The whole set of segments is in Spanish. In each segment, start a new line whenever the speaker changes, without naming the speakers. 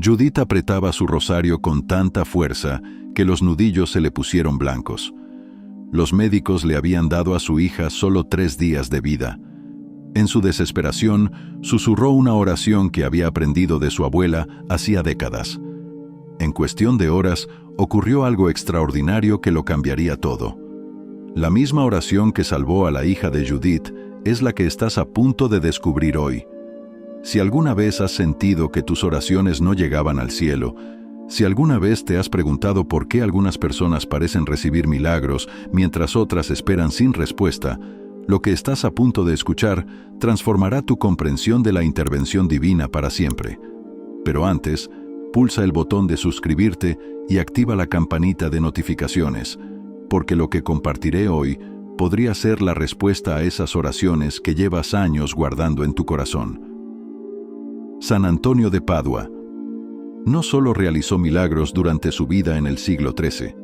Judith apretaba su rosario con tanta fuerza que los nudillos se le pusieron blancos. Los médicos le habían dado a su hija solo 3 días de vida. En su desesperación, susurró una oración que había aprendido de su abuela hacía décadas. En cuestión de horas, ocurrió algo extraordinario que lo cambiaría todo. La misma oración que salvó a la hija de Judith es la que estás a punto de descubrir hoy. Si alguna vez has sentido que tus oraciones no llegaban al cielo, si alguna vez te has preguntado por qué algunas personas parecen recibir milagros mientras otras esperan sin respuesta, lo que estás a punto de escuchar transformará tu comprensión de la intervención divina para siempre. Pero antes, pulsa el botón de suscribirte y activa la campanita de notificaciones, porque lo que compartiré hoy podría ser la respuesta a esas oraciones que llevas años guardando en tu corazón. San Antonio de Padua no solo realizó milagros durante su vida en el siglo XIII.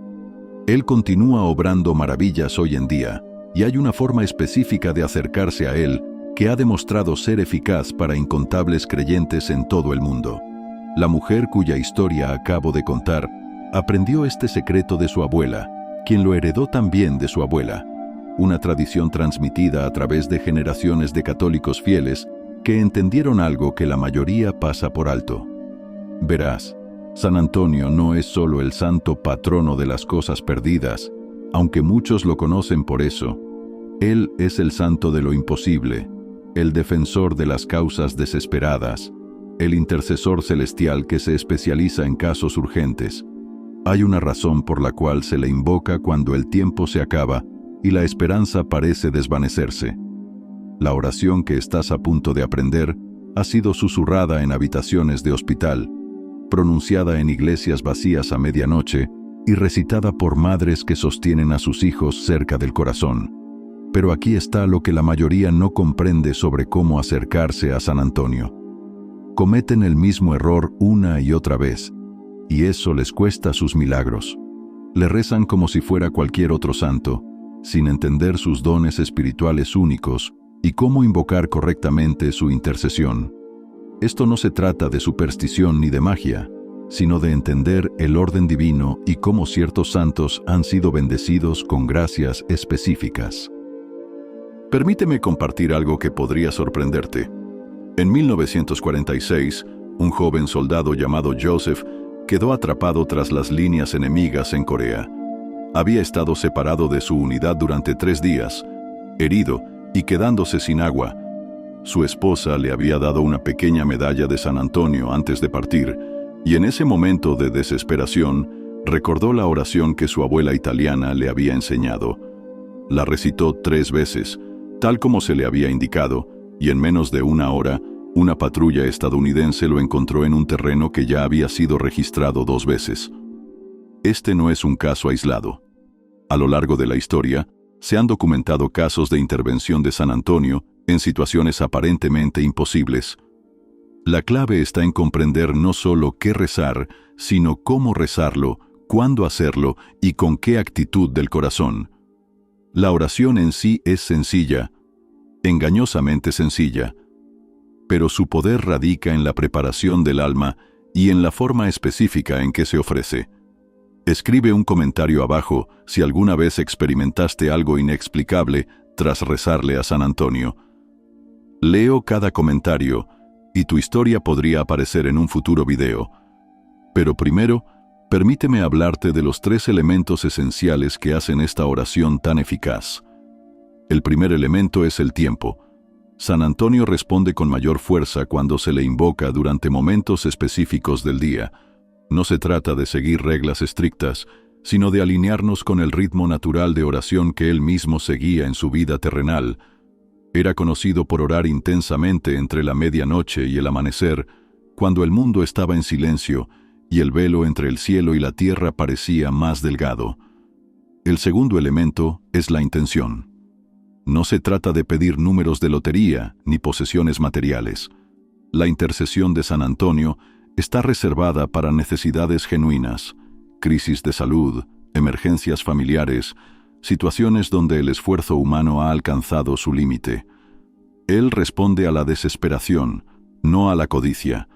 Él continúa obrando maravillas hoy en día, y hay una forma específica de acercarse a él que ha demostrado ser eficaz para incontables creyentes en todo el mundo. La mujer cuya historia acabo de contar aprendió este secreto de su abuela, quien lo heredó también de su abuela, una tradición transmitida a través de generaciones de católicos fieles que entendieron algo que la mayoría pasa por alto. Verás, San Antonio no es solo el santo patrono de las cosas perdidas, aunque muchos lo conocen por eso. Él es el santo de lo imposible, el defensor de las causas desesperadas, el intercesor celestial que se especializa en casos urgentes. Hay una razón por la cual se le invoca cuando el tiempo se acaba y la esperanza parece desvanecerse. La oración que estás a punto de aprender ha sido susurrada en habitaciones de hospital, pronunciada en iglesias vacías a medianoche y recitada por madres que sostienen a sus hijos cerca del corazón. Pero aquí está lo que la mayoría no comprende sobre cómo acercarse a San Antonio. Cometen el mismo error una y otra vez, y eso les cuesta sus milagros. Le rezan como si fuera cualquier otro santo, sin entender sus dones espirituales únicos y cómo invocar correctamente su intercesión. Esto no se trata de superstición ni de magia, sino de entender el orden divino y cómo ciertos santos han sido bendecidos con gracias específicas. Permíteme compartir algo que podría sorprenderte. En 1946, un joven soldado llamado Joseph quedó atrapado tras las líneas enemigas en Corea. Había estado separado de su unidad durante 3 días, herido y quedándose sin agua. Su esposa le había dado una pequeña medalla de San Antonio antes de partir, y en ese momento de desesperación, recordó la oración que su abuela italiana le había enseñado. La recitó 3 veces, tal como se le había indicado, y en menos de 1 hora, una patrulla estadounidense lo encontró en un terreno que ya había sido registrado 2 veces. Este no es un caso aislado. A lo largo de la historia, se han documentado casos de intervención de San Antonio en situaciones aparentemente imposibles. La clave está en comprender no solo qué rezar, sino cómo rezarlo, cuándo hacerlo y con qué actitud del corazón. La oración en sí es sencilla, engañosamente sencilla, pero su poder radica en la preparación del alma y en la forma específica en que se ofrece. Escribe un comentario abajo si alguna vez experimentaste algo inexplicable tras rezarle a San Antonio. Leo cada comentario y tu historia podría aparecer en un futuro video. Pero primero, permíteme hablarte de los 3 elementos esenciales que hacen esta oración tan eficaz. El primer elemento es el tiempo. San Antonio responde con mayor fuerza cuando se le invoca durante momentos específicos del día. No se trata de seguir reglas estrictas, sino de alinearnos con el ritmo natural de oración que él mismo seguía en su vida terrenal. Era conocido por orar intensamente entre la medianoche y el amanecer, cuando el mundo estaba en silencio y el velo entre el cielo y la tierra parecía más delgado. El segundo elemento es la intención. No se trata de pedir números de lotería ni posesiones materiales. La intercesión de San Antonio está reservada para necesidades genuinas, crisis de salud, emergencias familiares, situaciones donde el esfuerzo humano ha alcanzado su límite. Él responde a la desesperación, no a la codicia.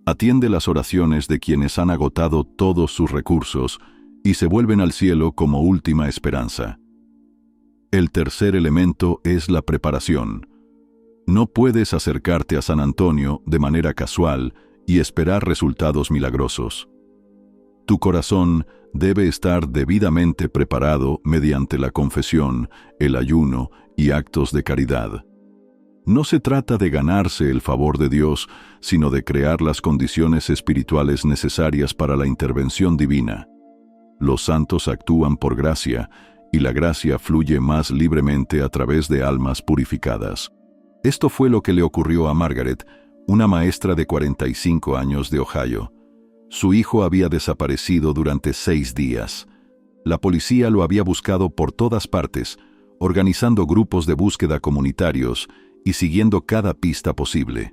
Atiende las oraciones de quienes han agotado todos sus recursos y se vuelven al cielo como última esperanza. El tercer elemento es la preparación. No puedes acercarte a San Antonio de manera casual y esperar resultados milagrosos. Tu corazón debe estar debidamente preparado mediante la confesión, el ayuno y actos de caridad. No se trata de ganarse el favor de Dios, sino de crear las condiciones espirituales necesarias para la intervención divina. Los santos actúan por gracia, y la gracia fluye más libremente a través de almas purificadas. Esto fue lo que le ocurrió a Margaret, una maestra de 45 años de Ohio. Su hijo había desaparecido durante 6 días. La policía lo había buscado por todas partes, organizando grupos de búsqueda comunitarios y siguiendo cada pista posible.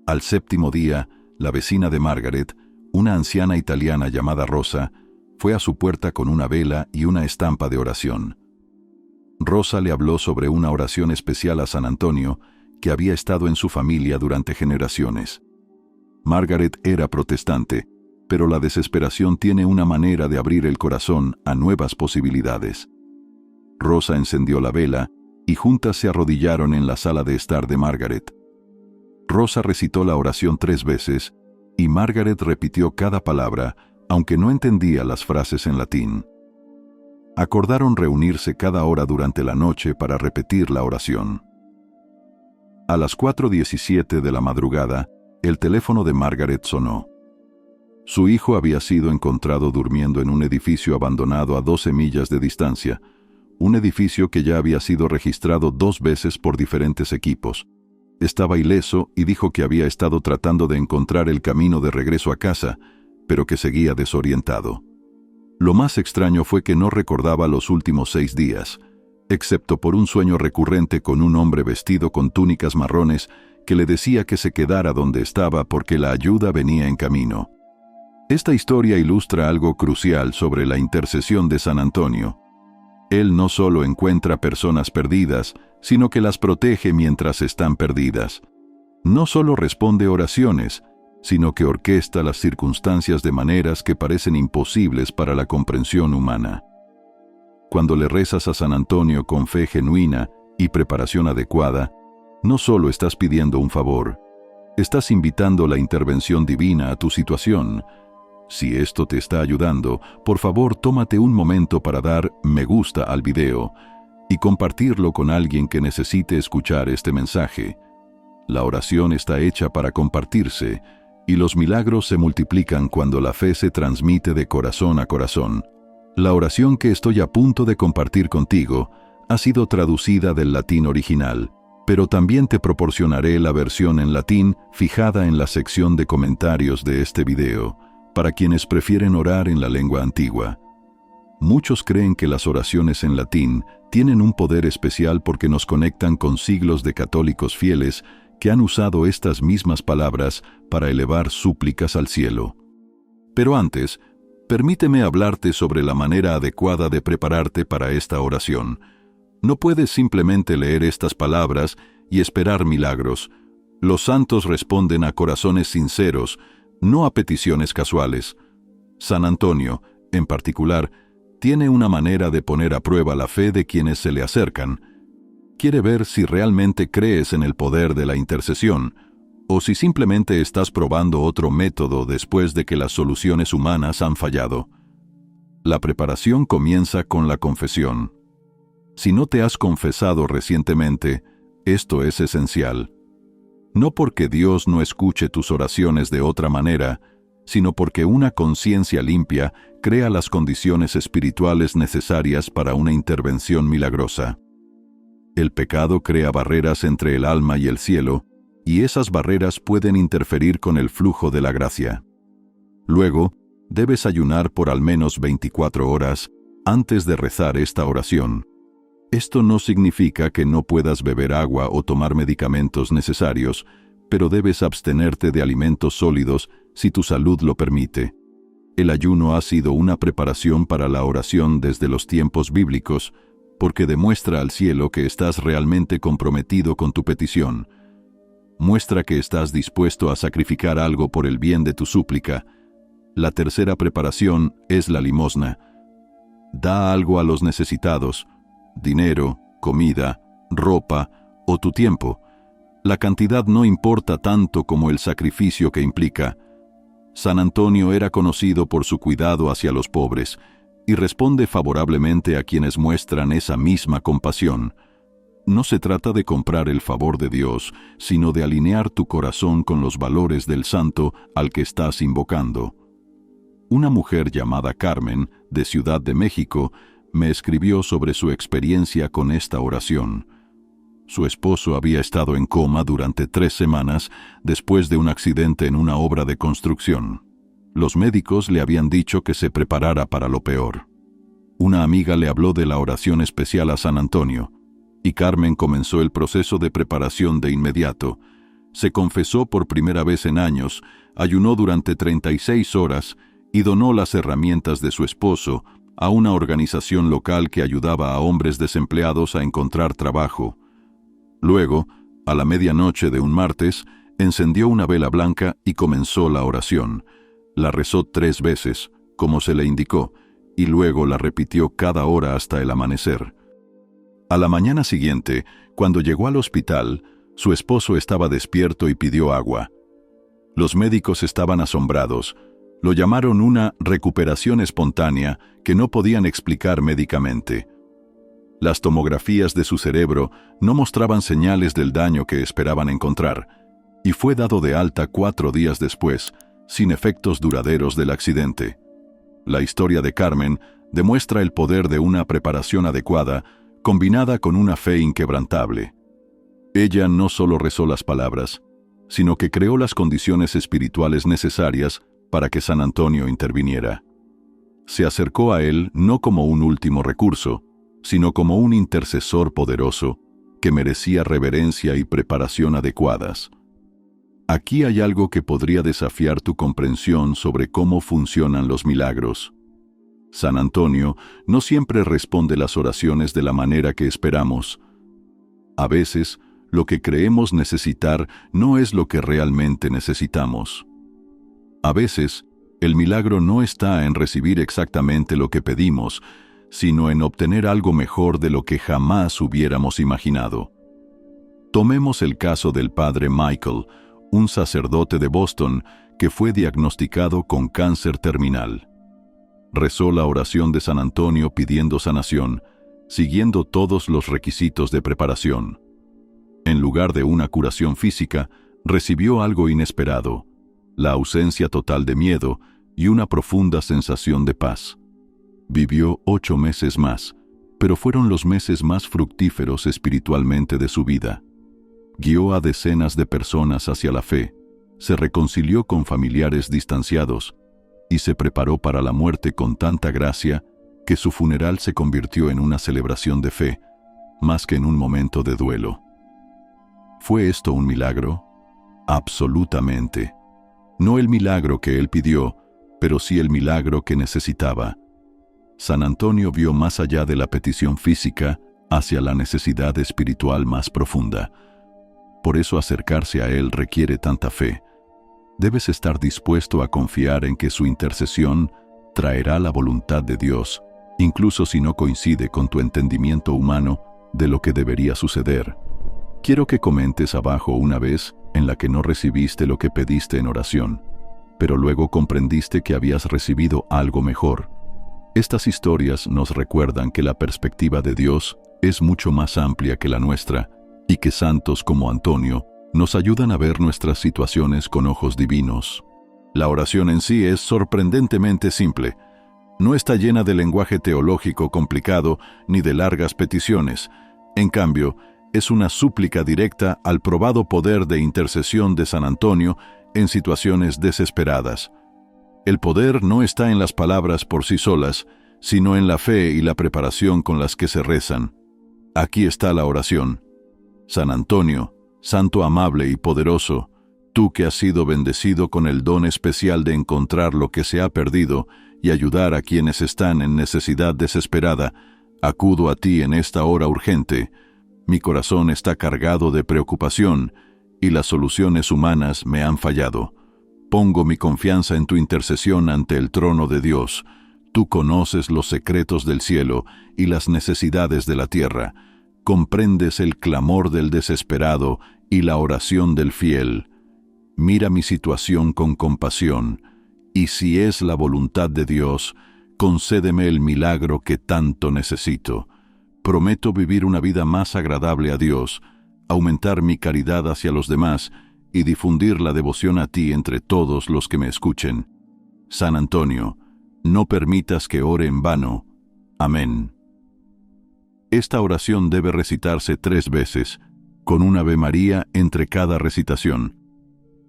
Al 7º día, la vecina de Margaret, una anciana italiana llamada Rosa, fue a su puerta con una vela y una estampa de oración. Rosa le habló sobre una oración especial a San Antonio que había estado en su familia durante generaciones. Margaret era protestante, pero la desesperación tiene una manera de abrir el corazón a nuevas posibilidades. Rosa encendió la vela y juntas se arrodillaron en la sala de estar de Margaret. Rosa recitó la oración 3 veces y Margaret repitió cada palabra, aunque no entendía las frases en latín. Acordaron reunirse cada hora durante la noche para repetir la oración. A las 4:17 de la madrugada, el teléfono de Margaret sonó. Su hijo había sido encontrado durmiendo en un edificio abandonado a 12 millas de distancia, un edificio que ya había sido registrado 2 veces por diferentes equipos. Estaba ileso y dijo que había estado tratando de encontrar el camino de regreso a casa, pero que seguía desorientado. Lo más extraño fue que no recordaba los últimos 6 días, excepto por un sueño recurrente con un hombre vestido con túnicas marrones que le decía que se quedara donde estaba porque la ayuda venía en camino. Esta historia ilustra algo crucial sobre la intercesión de San Antonio. Él no solo encuentra personas perdidas, sino que las protege mientras están perdidas. No solo responde oraciones, sino que orquesta las circunstancias de maneras que parecen imposibles para la comprensión humana. Cuando le rezas a San Antonio con fe genuina y preparación adecuada, no solo estás pidiendo un favor, estás invitando la intervención divina a tu situación. Si esto te está ayudando, por favor tómate un momento para dar me gusta al video y compartirlo con alguien que necesite escuchar este mensaje. La oración está hecha para compartirse, y los milagros se multiplican cuando la fe se transmite de corazón a corazón. La oración que estoy a punto de compartir contigo ha sido traducida del latín original, pero también te proporcionaré la versión en latín fijada en la sección de comentarios de este video, para quienes prefieren orar en la lengua antigua. Muchos creen que las oraciones en latín tienen un poder especial porque nos conectan con siglos de católicos fieles que han usado estas mismas palabras para elevar súplicas al cielo. Pero antes, permíteme hablarte sobre la manera adecuada de prepararte para esta oración. No puedes simplemente leer estas palabras y esperar milagros. Los santos responden a corazones sinceros, no a peticiones casuales. San Antonio, en particular, tiene una manera de poner a prueba la fe de quienes se le acercan. Quiere ver si realmente crees en el poder de la intercesión, o si simplemente estás probando otro método después de que las soluciones humanas han fallado. La preparación comienza con la confesión. Si no te has confesado recientemente, esto es esencial. No porque Dios no escuche tus oraciones de otra manera, sino porque una conciencia limpia crea las condiciones espirituales necesarias para una intervención milagrosa. El pecado crea barreras entre el alma y el cielo, y esas barreras pueden interferir con el flujo de la gracia. Luego, debes ayunar por al menos 24 horas antes de rezar esta oración. Esto no significa que no puedas beber agua o tomar medicamentos necesarios, pero debes abstenerte de alimentos sólidos si tu salud lo permite. El ayuno ha sido una preparación para la oración desde los tiempos bíblicos, porque demuestra al cielo que estás realmente comprometido con tu petición. Muestra que estás dispuesto a sacrificar algo por el bien de tu súplica. La tercera preparación es la limosna. Da algo a los necesitados: dinero, comida, ropa o tu tiempo. La cantidad no importa tanto como el sacrificio que implica. San Antonio era conocido por su cuidado hacia los pobres y responde favorablemente a quienes muestran esa misma compasión. No se trata de comprar el favor de Dios, sino de alinear tu corazón con los valores del santo al que estás invocando. Una mujer llamada Carmen, de Ciudad de México, me escribió sobre su experiencia con esta oración. Su esposo había estado en coma durante 3 semanas después de un accidente en una obra de construcción. Los médicos le habían dicho que se preparara para lo peor. Una amiga le habló de la oración especial a San Antonio, y Carmen comenzó el proceso de preparación de inmediato. Se confesó por primera vez en años, ayunó durante 36 horas y donó las herramientas de su esposo a una organización local que ayudaba a hombres desempleados a encontrar trabajo. Luego, a la medianoche de un martes, encendió una vela blanca y comenzó la oración. La rezó 3 veces, como se le indicó, y luego la repitió cada hora hasta el amanecer. A la mañana siguiente, cuando llegó al hospital, su esposo estaba despierto y pidió agua. Los médicos estaban asombrados. Lo llamaron una recuperación espontánea que no podían explicar médicamente. Las tomografías de su cerebro no mostraban señales del daño que esperaban encontrar, y fue dado de alta 4 días después, sin efectos duraderos del accidente. La historia de Carmen demuestra el poder de una preparación adecuada combinada con una fe inquebrantable. Ella no solo rezó las palabras, sino que creó las condiciones espirituales necesarias para que San Antonio interviniera. Se acercó a él no como un último recurso, sino como un intercesor poderoso que merecía reverencia y preparación adecuadas. Aquí hay algo que podría desafiar tu comprensión sobre cómo funcionan los milagros. San Antonio no siempre responde las oraciones de la manera que esperamos. A veces, lo que creemos necesitar no es lo que realmente necesitamos. A veces, el milagro no está en recibir exactamente lo que pedimos, sino en obtener algo mejor de lo que jamás hubiéramos imaginado. Tomemos el caso del padre Michael, un sacerdote de Boston que fue diagnosticado con cáncer terminal. Rezó la oración de San Antonio pidiendo sanación, siguiendo todos los requisitos de preparación. En lugar de una curación física, recibió algo inesperado: la ausencia total de miedo y una profunda sensación de paz. Vivió 8 meses más, pero fueron los meses más fructíferos espiritualmente de su vida. Guió a decenas de personas hacia la fe, se reconcilió con familiares distanciados y se preparó para la muerte con tanta gracia que su funeral se convirtió en una celebración de fe, más que en un momento de duelo. ¿Fue esto un milagro? Absolutamente. No el milagro que él pidió, pero sí el milagro que necesitaba. San Antonio vio más allá de la petición física hacia la necesidad espiritual más profunda. Por eso acercarse a él requiere tanta fe. Debes estar dispuesto a confiar en que su intercesión traerá la voluntad de Dios, incluso si no coincide con tu entendimiento humano de lo que debería suceder. Quiero que comentes abajo una vez en la que no recibiste lo que pediste en oración, pero luego comprendiste que habías recibido algo mejor. Estas historias nos recuerdan que la perspectiva de Dios es mucho más amplia que la nuestra y que santos como Antonio nos ayudan a ver nuestras situaciones con ojos divinos. La oración en sí es sorprendentemente simple. No está llena de lenguaje teológico complicado ni de largas peticiones. En cambio, es una súplica directa al probado poder de intercesión de San Antonio en situaciones desesperadas. El poder no está en las palabras por sí solas, sino en la fe y la preparación con las que se rezan. Aquí está la oración. San Antonio, santo amable y poderoso, tú que has sido bendecido con el don especial de encontrar lo que se ha perdido y ayudar a quienes están en necesidad desesperada, acudo a ti en esta hora urgente. Mi corazón está cargado de preocupación y las soluciones humanas me han fallado. Pongo mi confianza en tu intercesión ante el trono de Dios. Tú conoces los secretos del cielo y las necesidades de la tierra. Comprendes el clamor del desesperado y la oración del fiel. Mira mi situación con compasión, y si es la voluntad de Dios, concédeme el milagro que tanto necesito. Prometo vivir una vida más agradable a Dios, aumentar mi caridad hacia los demás y difundir la devoción a ti entre todos los que me escuchen. San Antonio, no permitas que ore en vano. Amén. Esta oración debe recitarse 3 veces, con un Ave María entre cada recitación.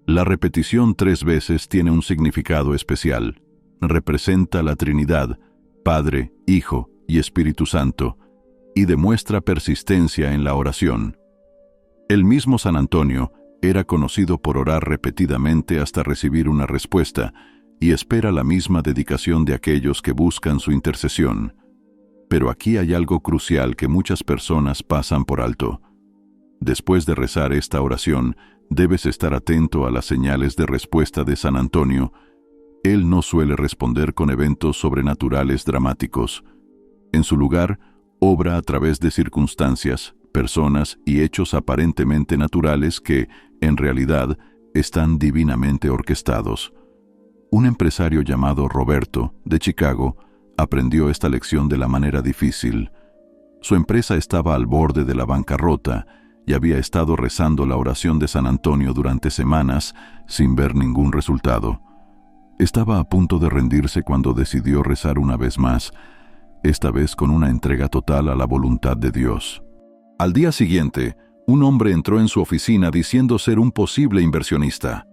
La repetición 3 veces tiene un significado especial. Representa la Trinidad, Padre, Hijo y Espíritu Santo, y demuestra persistencia en la oración. El mismo San Antonio era conocido por orar repetidamente hasta recibir una respuesta, y espera la misma dedicación de aquellos que buscan su intercesión. Pero aquí hay algo crucial que muchas personas pasan por alto. Después de rezar esta oración, debes estar atento a las señales de respuesta de San Antonio. Él no suele responder con eventos sobrenaturales dramáticos. En su lugar, obra a través de circunstancias, personas y hechos aparentemente naturales que, en realidad, están divinamente orquestados. Un empresario llamado Roberto, de Chicago, aprendió esta lección de la manera difícil. Su empresa estaba al borde de la bancarrota y había estado rezando la oración de San Antonio durante semanas sin ver ningún resultado. Estaba a punto de rendirse cuando decidió rezar una vez más, esta vez con una entrega total a la voluntad de Dios. Al día siguiente, un hombre entró en su oficina diciendo ser un posible inversionista.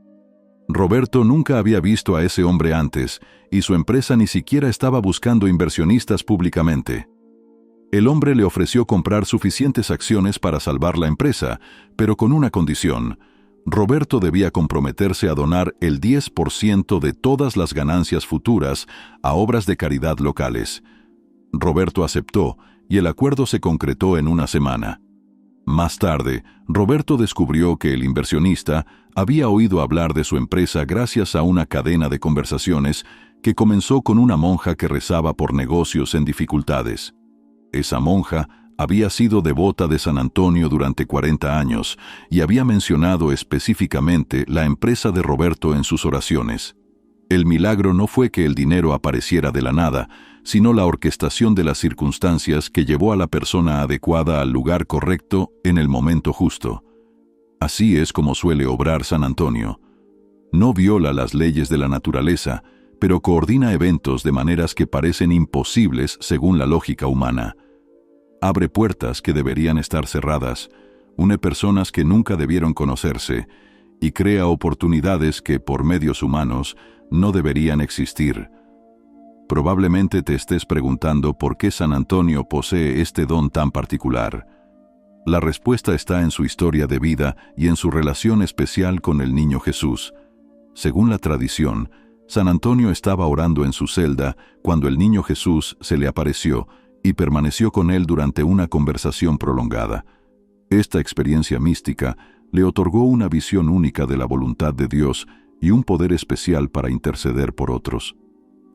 Roberto nunca había visto a ese hombre antes, y su empresa ni siquiera estaba buscando inversionistas públicamente. El hombre le ofreció comprar suficientes acciones para salvar la empresa, pero con una condición. Roberto debía comprometerse a donar el 10% de todas las ganancias futuras a obras de caridad locales. Roberto aceptó, y el acuerdo se concretó en una semana. Más tarde, Roberto descubrió que el inversionista había oído hablar de su empresa gracias a una cadena de conversaciones que comenzó con una monja que rezaba por negocios en dificultades. Esa monja había sido devota de San Antonio durante 40 años y había mencionado específicamente la empresa de Roberto en sus oraciones. El milagro no fue que el dinero apareciera de la nada, sino la orquestación de las circunstancias que llevó a la persona adecuada al lugar correcto en el momento justo. Así es como suele obrar San Antonio. No viola las leyes de la naturaleza, pero coordina eventos de maneras que parecen imposibles según la lógica humana. Abre puertas que deberían estar cerradas, une personas que nunca debieron conocerse, y crea oportunidades que, por medios humanos, no deberían existir. Probablemente te estés preguntando por qué San Antonio posee este don tan particular. La respuesta está en su historia de vida y en su relación especial con el niño Jesús. Según la tradición, San Antonio estaba orando en su celda cuando el niño Jesús se le apareció y permaneció con él durante una conversación prolongada. Esta experiencia mística le otorgó una visión única de la voluntad de Dios y un poder especial para interceder por otros.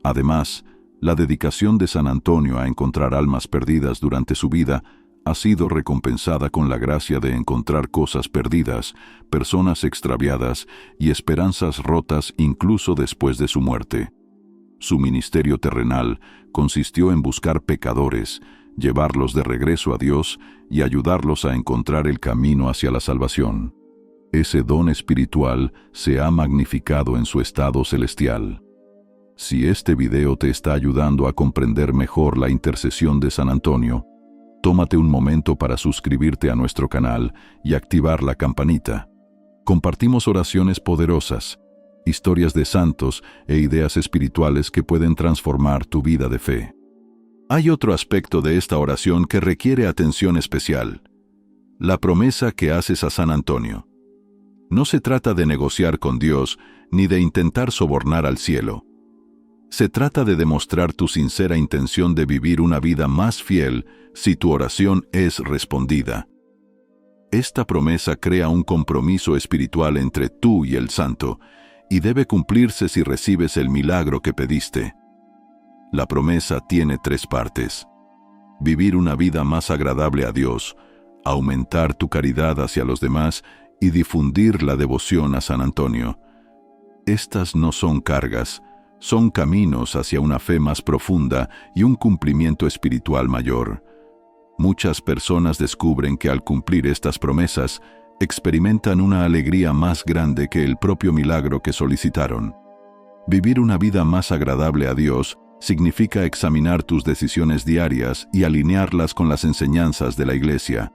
Además, la dedicación de San Antonio a encontrar almas perdidas durante su vida ha sido recompensada con la gracia de encontrar cosas perdidas, personas extraviadas y esperanzas rotas incluso después de su muerte. Su ministerio terrenal consistió en buscar pecadores, llevarlos de regreso a Dios y ayudarlos a encontrar el camino hacia la salvación. Ese don espiritual se ha magnificado en su estado celestial. Si este video te está ayudando a comprender mejor la intercesión de San Antonio, tómate un momento para suscribirte a nuestro canal y activar la campanita. Compartimos oraciones poderosas, historias de santos e ideas espirituales que pueden transformar tu vida de fe. Hay otro aspecto de esta oración que requiere atención especial: la promesa que haces a San Antonio. No se trata de negociar con Dios ni de intentar sobornar al cielo. Se trata de demostrar tu sincera intención de vivir una vida más fiel si tu oración es respondida. Esta promesa crea un compromiso espiritual entre tú y el santo, y debe cumplirse si recibes el milagro que pediste. La promesa tiene 3 partes: vivir una vida más agradable a Dios, aumentar tu caridad hacia los demás y difundir la devoción a San Antonio. Estas no son cargas, son caminos hacia una fe más profunda y un cumplimiento espiritual mayor. Muchas personas descubren que al cumplir estas promesas, experimentan una alegría más grande que el propio milagro que solicitaron. Vivir una vida más agradable a Dios significa examinar tus decisiones diarias y alinearlas con las enseñanzas de la Iglesia.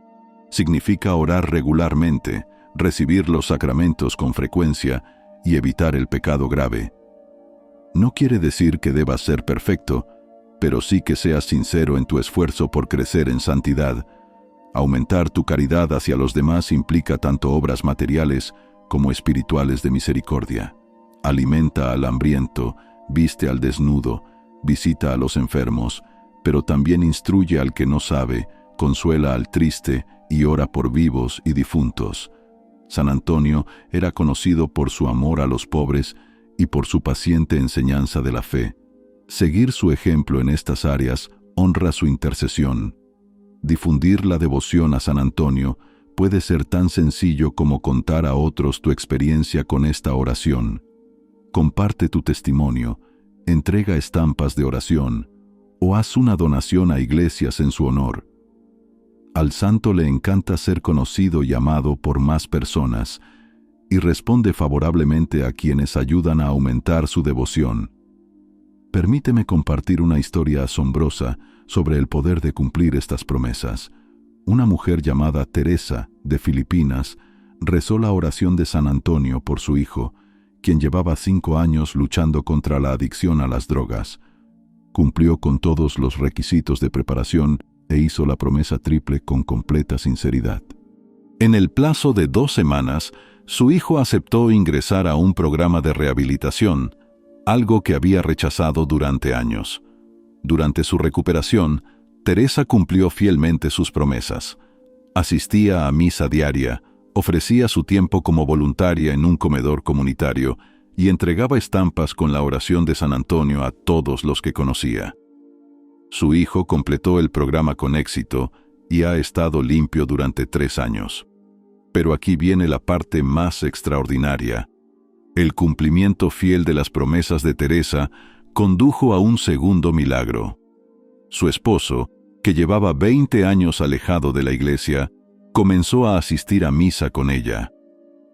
Significa orar regularmente, recibir los sacramentos con frecuencia y evitar el pecado grave. No quiere decir que debas ser perfecto, pero sí que seas sincero en tu esfuerzo por crecer en santidad. Aumentar tu caridad hacia los demás implica tanto obras materiales como espirituales de misericordia. Alimenta al hambriento, viste al desnudo, visita a los enfermos, pero también instruye al que no sabe, consuela al triste y ora por vivos y difuntos. San Antonio era conocido por su amor a los pobres y por su paciente enseñanza de la fe. Seguir su ejemplo en estas áreas honra su intercesión. Difundir la devoción a San Antonio puede ser tan sencillo como contar a otros tu experiencia con esta oración. Comparte tu testimonio, entrega estampas de oración o haz una donación a iglesias en su honor. Al santo le encanta ser conocido y amado por más personas y responde favorablemente a quienes ayudan a aumentar su devoción. Permíteme compartir una historia asombrosa sobre el poder de cumplir estas promesas. Una mujer llamada Teresa, de Filipinas, rezó la oración de San Antonio por su hijo, quien llevaba 5 años luchando contra la adicción a las drogas. Cumplió con todos los requisitos de preparación e hizo la promesa triple con completa sinceridad. En el plazo de 2 semanas, su hijo aceptó ingresar a un programa de rehabilitación, algo que había rechazado durante años. Durante su recuperación, Teresa cumplió fielmente sus promesas. Asistía a misa diaria, ofrecía su tiempo como voluntaria en un comedor comunitario y entregaba estampas con la oración de San Antonio a todos los que conocía. Su hijo completó el programa con éxito y ha estado limpio durante 3 años. Pero aquí viene la parte más extraordinaria. El cumplimiento fiel de las promesas de Teresa condujo a un segundo milagro. Su esposo, que llevaba 20 años alejado de la iglesia, comenzó a asistir a misa con ella.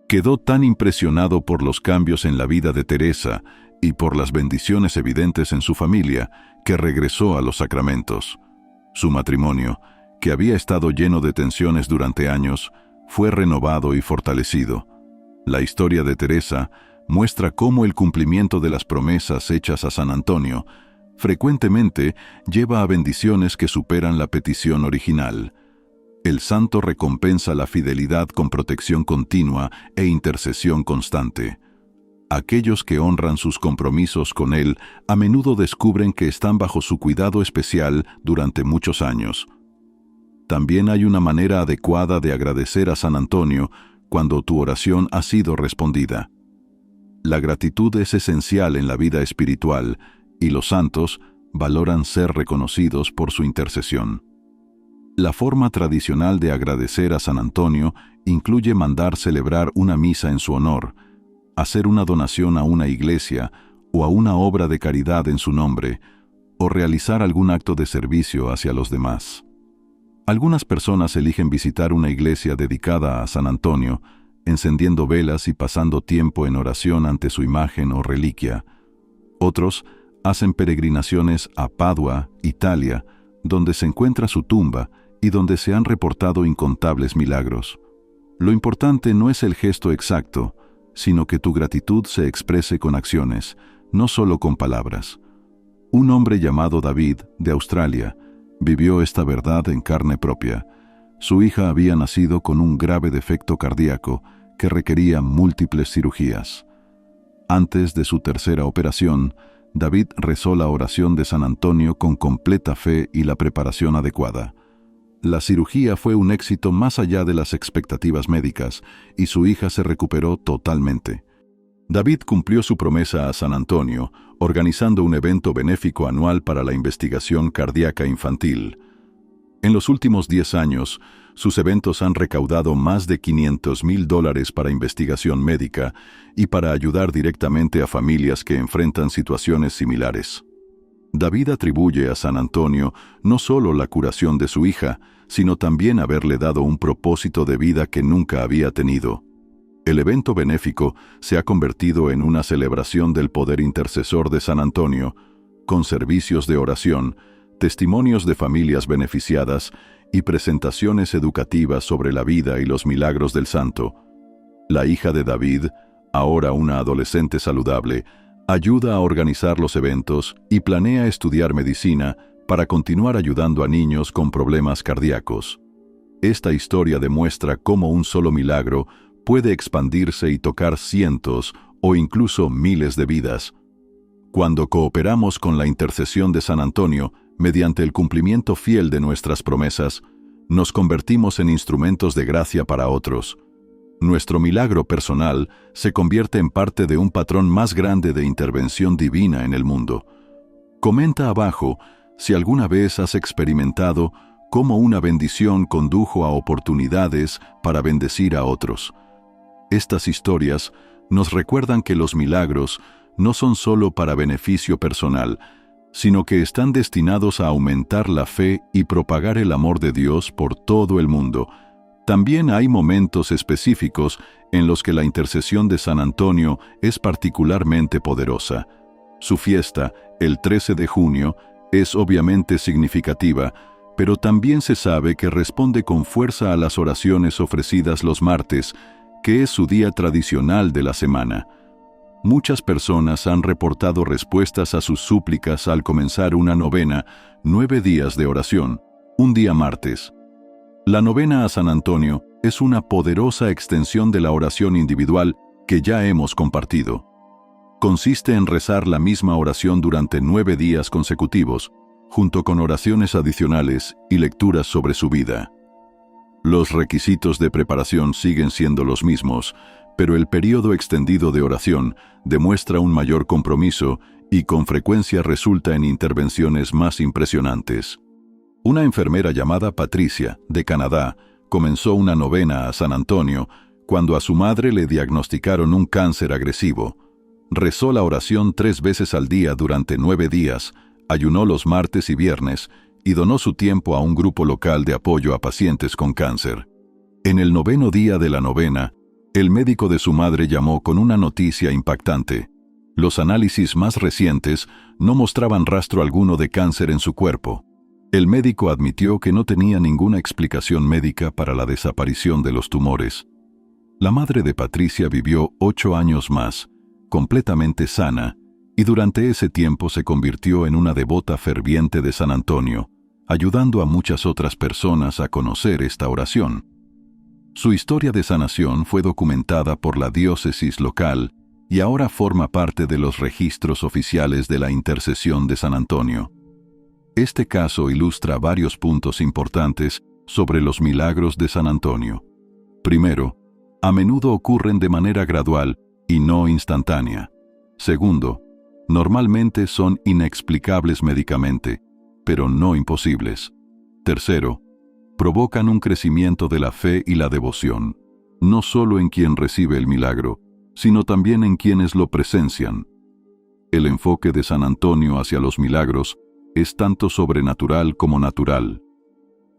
Quedó tan impresionado por los cambios en la vida de Teresa y por las bendiciones evidentes en su familia, que regresó a los sacramentos. Su matrimonio, que había estado lleno de tensiones durante años, fue renovado y fortalecido. La historia de Teresa muestra cómo el cumplimiento de las promesas hechas a San Antonio frecuentemente lleva a bendiciones que superan la petición original. El santo recompensa la fidelidad con protección continua e intercesión constante. Aquellos que honran sus compromisos con él a menudo descubren que están bajo su cuidado especial durante muchos años. También hay una manera adecuada de agradecer a San Antonio cuando tu oración ha sido respondida. La gratitud es esencial en la vida espiritual y los santos valoran ser reconocidos por su intercesión. La forma tradicional de agradecer a San Antonio incluye mandar celebrar una misa en su honor, hacer una donación a una iglesia o a una obra de caridad en su nombre, o realizar algún acto de servicio hacia los demás. Algunas personas eligen visitar una iglesia dedicada a San Antonio, encendiendo velas y pasando tiempo en oración ante su imagen o reliquia. Otros hacen peregrinaciones a Padua, Italia, donde se encuentra su tumba y donde se han reportado incontables milagros. Lo importante no es el gesto exacto, sino que tu gratitud se exprese con acciones, no solo con palabras. Un hombre llamado David, de Australia, vivió esta verdad en carne propia. Su hija había nacido con un grave defecto cardíaco que requería múltiples cirugías. Antes de su tercera operación, David rezó la oración de San Antonio con completa fe y la preparación adecuada. La cirugía fue un éxito más allá de las expectativas médicas y su hija se recuperó totalmente. David cumplió su promesa a San Antonio, organizando un evento benéfico anual para la investigación cardíaca infantil. En los últimos 10 años, sus eventos han recaudado más de $500,000 para investigación médica y para ayudar directamente a familias que enfrentan situaciones similares. David atribuye a San Antonio no solo la curación de su hija, sino también haberle dado un propósito de vida que nunca había tenido. El evento benéfico se ha convertido en una celebración del poder intercesor de San Antonio, con servicios de oración, testimonios de familias beneficiadas y presentaciones educativas sobre la vida y los milagros del santo. La hija de David, ahora una adolescente saludable, ayuda a organizar los eventos y planea estudiar medicina para continuar ayudando a niños con problemas cardíacos. Esta historia demuestra cómo un solo milagro puede expandirse y tocar cientos o incluso miles de vidas. Cuando cooperamos con la intercesión de San Antonio, mediante el cumplimiento fiel de nuestras promesas, nos convertimos en instrumentos de gracia para otros. Nuestro milagro personal se convierte en parte de un patrón más grande de intervención divina en el mundo. Comenta abajo si alguna vez has experimentado cómo una bendición condujo a oportunidades para bendecir a otros. Estas historias nos recuerdan que los milagros no son solo para beneficio personal, sino que están destinados a aumentar la fe y propagar el amor de Dios por todo el mundo. También hay momentos específicos en los que la intercesión de San Antonio es particularmente poderosa. Su fiesta, el 13 de junio, es obviamente significativa, pero también se sabe que responde con fuerza a las oraciones ofrecidas los martes, que es su día tradicional de la semana. Muchas personas han reportado respuestas a sus súplicas al comenzar una novena, 9 días de oración, un día martes. La novena a San Antonio es una poderosa extensión de la oración individual que ya hemos compartido. Consiste en rezar la misma oración durante 9 días consecutivos, junto con oraciones adicionales y lecturas sobre su vida. Los requisitos de preparación siguen siendo los mismos, pero el período extendido de oración demuestra un mayor compromiso y con frecuencia resulta en intervenciones más impresionantes. Una enfermera llamada Patricia, de Canadá, comenzó una novena a San Antonio cuando a su madre le diagnosticaron un cáncer agresivo. Rezó la oración 3 veces al día durante 9 días, ayunó los martes y viernes y donó su tiempo a un grupo local de apoyo a pacientes con cáncer. En el 9º día de la novena, el médico de su madre llamó con una noticia impactante. Los análisis más recientes no mostraban rastro alguno de cáncer en su cuerpo. El médico admitió que no tenía ninguna explicación médica para la desaparición de los tumores. La madre de Patricia vivió 8 años más, completamente sana, y durante ese tiempo se convirtió en una devota ferviente de San Antonio, ayudando a muchas otras personas a conocer esta oración. Su historia de sanación fue documentada por la diócesis local y ahora forma parte de los registros oficiales de la intercesión de San Antonio. Este caso ilustra varios puntos importantes sobre los milagros de San Antonio. Primero, a menudo ocurren de manera gradual y no instantánea. Segundo, normalmente son inexplicables médicamente, pero no imposibles. Tercero, provocan un crecimiento de la fe y la devoción, no solo en quien recibe el milagro, sino también en quienes lo presencian. El enfoque de San Antonio hacia los milagros es tanto sobrenatural como natural.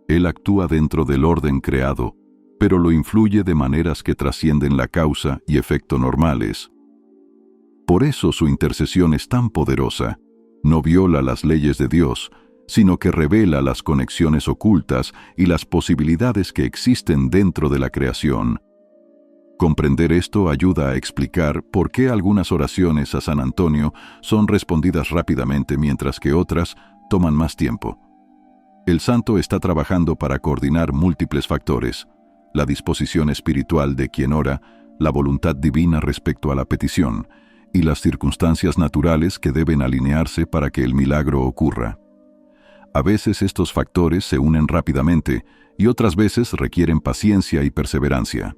Él actúa dentro del orden creado, pero lo influye de maneras que trascienden la causa y efecto normales. Por eso su intercesión es tan poderosa. No viola las leyes de Dios, sino que revela las conexiones ocultas y las posibilidades que existen dentro de la creación. Comprender esto ayuda a explicar por qué algunas oraciones a San Antonio son respondidas rápidamente mientras que otras toman más tiempo. El santo está trabajando para coordinar múltiples factores: la disposición espiritual de quien ora, la voluntad divina respecto a la petición, y las circunstancias naturales que deben alinearse para que el milagro ocurra. A veces estos factores se unen rápidamente y otras veces requieren paciencia y perseverancia.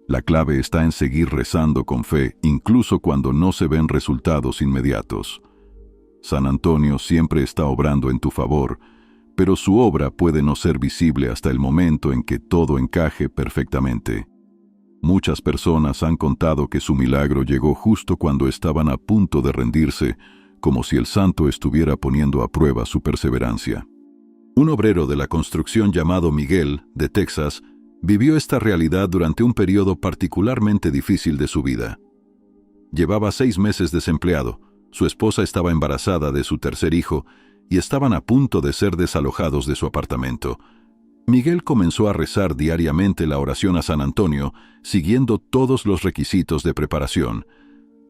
La clave está en seguir rezando con fe, incluso cuando no se ven resultados inmediatos. San Antonio siempre está obrando en tu favor, pero su obra puede no ser visible hasta el momento en que todo encaje perfectamente. Muchas personas han contado que su milagro llegó justo cuando estaban a punto de rendirse, como si el santo estuviera poniendo a prueba su perseverancia. Un obrero de la construcción llamado Miguel, de Texas, vivió esta realidad durante un periodo particularmente difícil de su vida. Llevaba 6 meses desempleado, su esposa estaba embarazada de su tercer hijo y estaban a punto de ser desalojados de su apartamento. Miguel comenzó a rezar diariamente la oración a San Antonio, siguiendo todos los requisitos de preparación.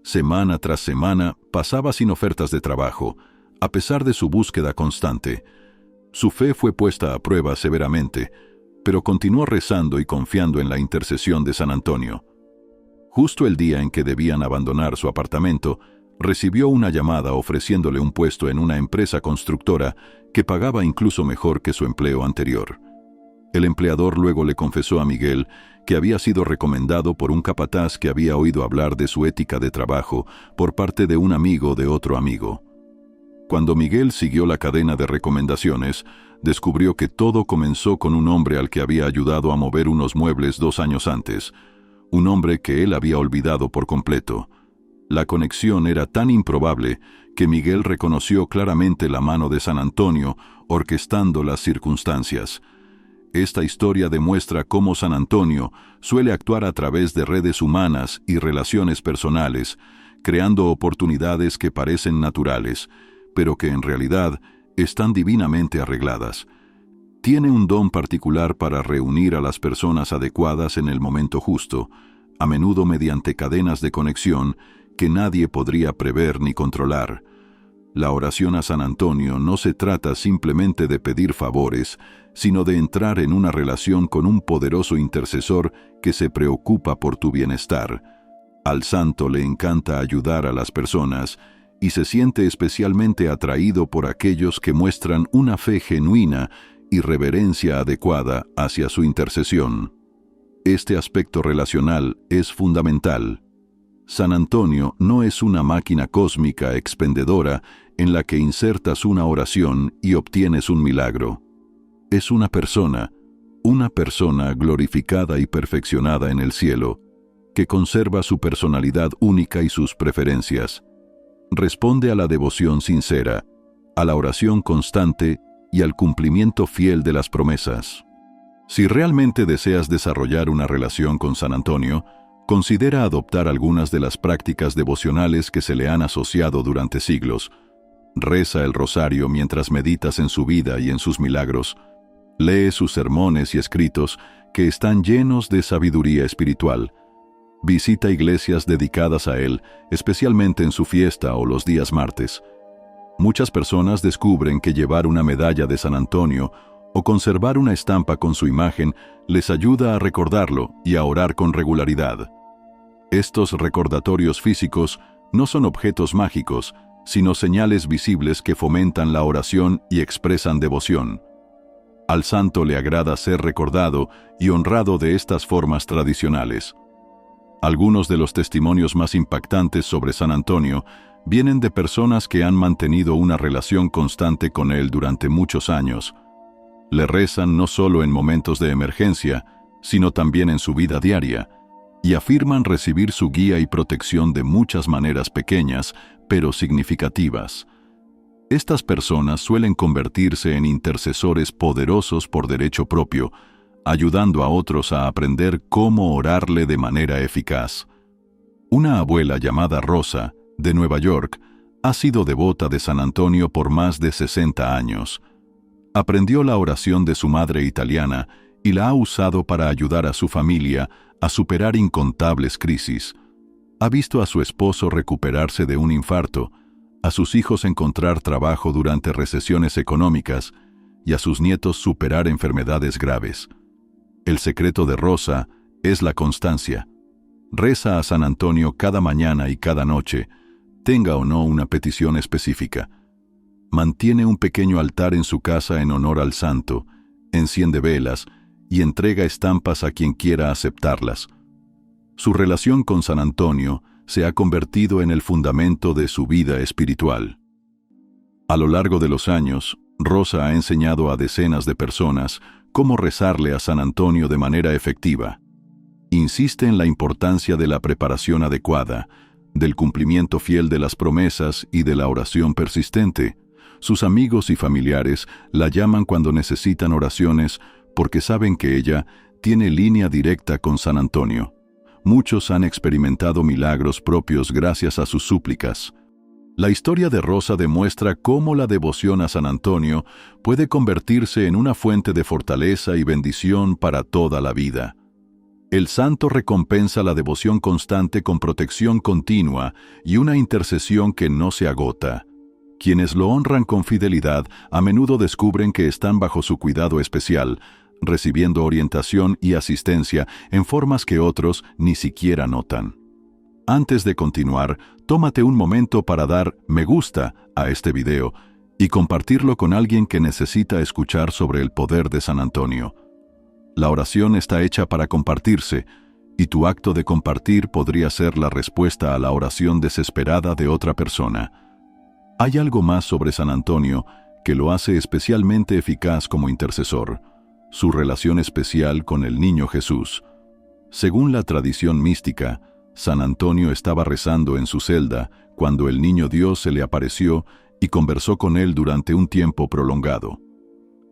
Semana tras semana pasaba sin ofertas de trabajo, a pesar de su búsqueda constante. Su fe fue puesta a prueba severamente, pero continuó rezando y confiando en la intercesión de San Antonio. Justo el día en que debían abandonar su apartamento, recibió una llamada ofreciéndole un puesto en una empresa constructora que pagaba incluso mejor que su empleo anterior. El empleador luego le confesó a Miguel que había sido recomendado por un capataz que había oído hablar de su ética de trabajo por parte de un amigo de otro amigo. Cuando Miguel siguió la cadena de recomendaciones, descubrió que todo comenzó con un hombre al que había ayudado a mover unos muebles 2 años antes, un hombre que él había olvidado por completo. La conexión era tan improbable que Miguel reconoció claramente la mano de San Antonio orquestando las circunstancias. Esta historia demuestra cómo San Antonio suele actuar a través de redes humanas y relaciones personales, creando oportunidades que parecen naturales, pero que en realidad están divinamente arregladas. Tiene un don particular para reunir a las personas adecuadas en el momento justo, a menudo mediante cadenas de conexión que nadie podría prever ni controlar. La oración a San Antonio no se trata simplemente de pedir favores, sino de entrar en una relación con un poderoso intercesor que se preocupa por tu bienestar. Al santo le encanta ayudar a las personas y se siente especialmente atraído por aquellos que muestran una fe genuina y reverencia adecuada hacia su intercesión. Este aspecto relacional es fundamental. San Antonio no es una máquina cósmica expendedora en la que insertas una oración y obtienes un milagro. Es una persona glorificada y perfeccionada en el cielo, que conserva su personalidad única y sus preferencias. Responde a la devoción sincera, a la oración constante y al cumplimiento fiel de las promesas. Si realmente deseas desarrollar una relación con San Antonio, considera adoptar algunas de las prácticas devocionales que se le han asociado durante siglos. Reza el rosario mientras meditas en su vida y en sus milagros. Lee sus sermones y escritos que están llenos de sabiduría espiritual. Visita iglesias dedicadas a él, especialmente en su fiesta o los días martes. Muchas personas descubren que llevar una medalla de San Antonio o conservar una estampa con su imagen les ayuda a recordarlo y a orar con regularidad. Estos recordatorios físicos no son objetos mágicos, sino señales visibles que fomentan la oración y expresan devoción. Al santo le agrada ser recordado y honrado de estas formas tradicionales. Algunos de los testimonios más impactantes sobre San Antonio vienen de personas que han mantenido una relación constante con él durante muchos años. Le rezan no solo en momentos de emergencia, sino también en su vida diaria, y afirman recibir su guía y protección de muchas maneras pequeñas, pero significativas. Estas personas suelen convertirse en intercesores poderosos por derecho propio, ayudando a otros a aprender cómo orarle de manera eficaz. Una abuela llamada Rosa, de Nueva York, ha sido devota de San Antonio por más de 60 años. Aprendió la oración de su madre italiana y la ha usado para ayudar a su familia a superar incontables crisis. Ha visto a su esposo recuperarse de un infarto, a sus hijos encontrar trabajo durante recesiones económicas y a sus nietos superar enfermedades graves. El secreto de Rosa es la constancia. Reza a San Antonio cada mañana y cada noche, tenga o no una petición específica. mantiene un pequeño altar en su casa en honor al santo, enciende velas y entrega estampas a quien quiera aceptarlas. Su relación con San Antonio se ha convertido en el fundamento de su vida espiritual. A lo largo de los años, Rosa ha enseñado a decenas de personas cómo rezarle a San Antonio de manera efectiva. Insiste en la importancia de la preparación adecuada, del cumplimiento fiel de las promesas y de la oración persistente. Sus amigos y familiares la llaman cuando necesitan oraciones porque saben que ella tiene línea directa con San Antonio. Muchos han experimentado milagros propios gracias a sus súplicas. La historia de Rosa demuestra cómo la devoción a San Antonio puede convertirse en una fuente de fortaleza y bendición para toda la vida. El santo recompensa la devoción constante con protección continua y una intercesión que no se agota. Quienes lo honran con fidelidad a menudo descubren que están bajo su cuidado especial, recibiendo orientación y asistencia en formas que otros ni siquiera notan. Antes de continuar, tómate un momento para dar me gusta a este video y compartirlo con alguien que necesita escuchar sobre el poder de San Antonio. La oración está hecha para compartirse, y tu acto de compartir podría ser la respuesta a la oración desesperada de otra persona. Hay algo más sobre San Antonio que lo hace especialmente eficaz como intercesor: su relación especial con el niño Jesús. Según la tradición mística, San Antonio estaba rezando en su celda cuando el niño Dios se le apareció y conversó con él durante un tiempo prolongado.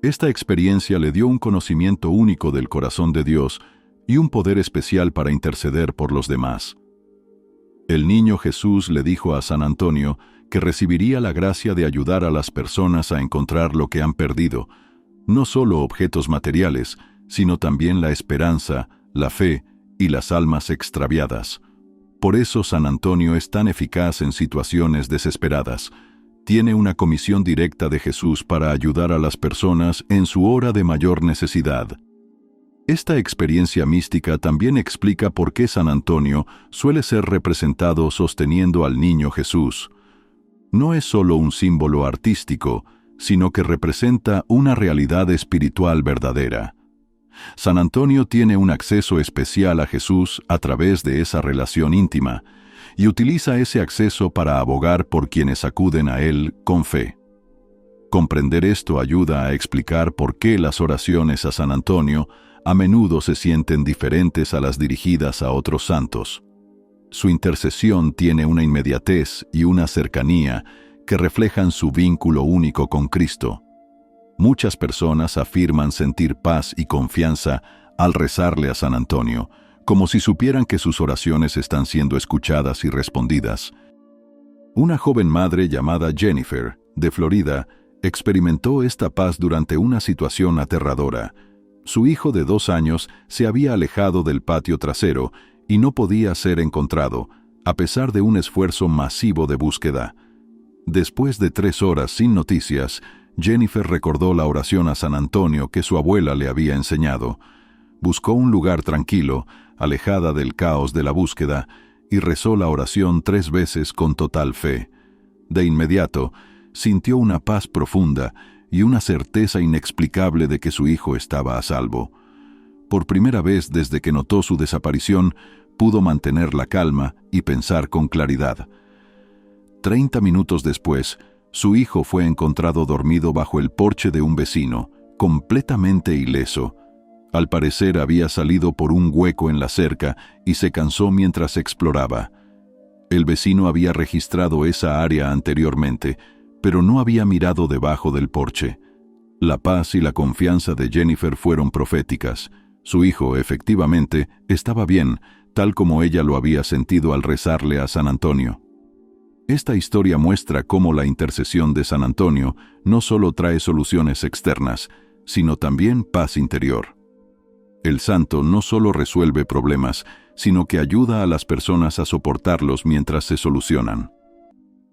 Esta experiencia le dio un conocimiento único del corazón de Dios y un poder especial para interceder por los demás. El niño Jesús le dijo a San Antonio que recibiría la gracia de ayudar a las personas a encontrar lo que han perdido, no solo objetos materiales, sino también la esperanza, la fe y las almas extraviadas. Por eso San Antonio es tan eficaz en situaciones desesperadas. Tiene una comisión directa de Jesús para ayudar a las personas en su hora de mayor necesidad. Esta experiencia mística también explica por qué San Antonio suele ser representado sosteniendo al niño Jesús. No es solo un símbolo artístico, sino que representa una realidad espiritual verdadera. San Antonio tiene un acceso especial a Jesús a través de esa relación íntima, y utiliza ese acceso para abogar por quienes acuden a él con fe. Comprender esto ayuda a explicar por qué las oraciones a San Antonio a menudo se sienten diferentes a las dirigidas a otros santos. Su intercesión tiene una inmediatez y una cercanía que reflejan su vínculo único con Cristo. Muchas personas afirman sentir paz y confianza al rezarle a San Antonio, como si supieran que sus oraciones están siendo escuchadas y respondidas. Una joven madre llamada Jennifer, de Florida, experimentó esta paz durante una situación aterradora. Su hijo de 2 años se había alejado del patio trasero y no podía ser encontrado, a pesar de un esfuerzo masivo de búsqueda. Después de 3 horas sin noticias, Jennifer recordó la oración a San Antonio que su abuela le había enseñado. Buscó un lugar tranquilo, alejada del caos de la búsqueda, y rezó la oración 3 veces con total fe. De inmediato, sintió una paz profunda y una certeza inexplicable de que su hijo estaba a salvo. Por primera vez desde que notó su desaparición, pudo mantener la calma y pensar con claridad. 30 minutos después, su hijo fue encontrado dormido bajo el porche de un vecino, completamente ileso. Al parecer había salido por un hueco en la cerca y se cansó mientras exploraba. El vecino había registrado esa área anteriormente, pero no había mirado debajo del porche. La paz y la confianza de Jennifer fueron proféticas. Su hijo, efectivamente, estaba bien, tal como ella lo había sentido al rezarle a San Antonio. Esta historia muestra cómo la intercesión de San Antonio no solo trae soluciones externas, sino también paz interior. El santo no solo resuelve problemas, sino que ayuda a las personas a soportarlos mientras se solucionan.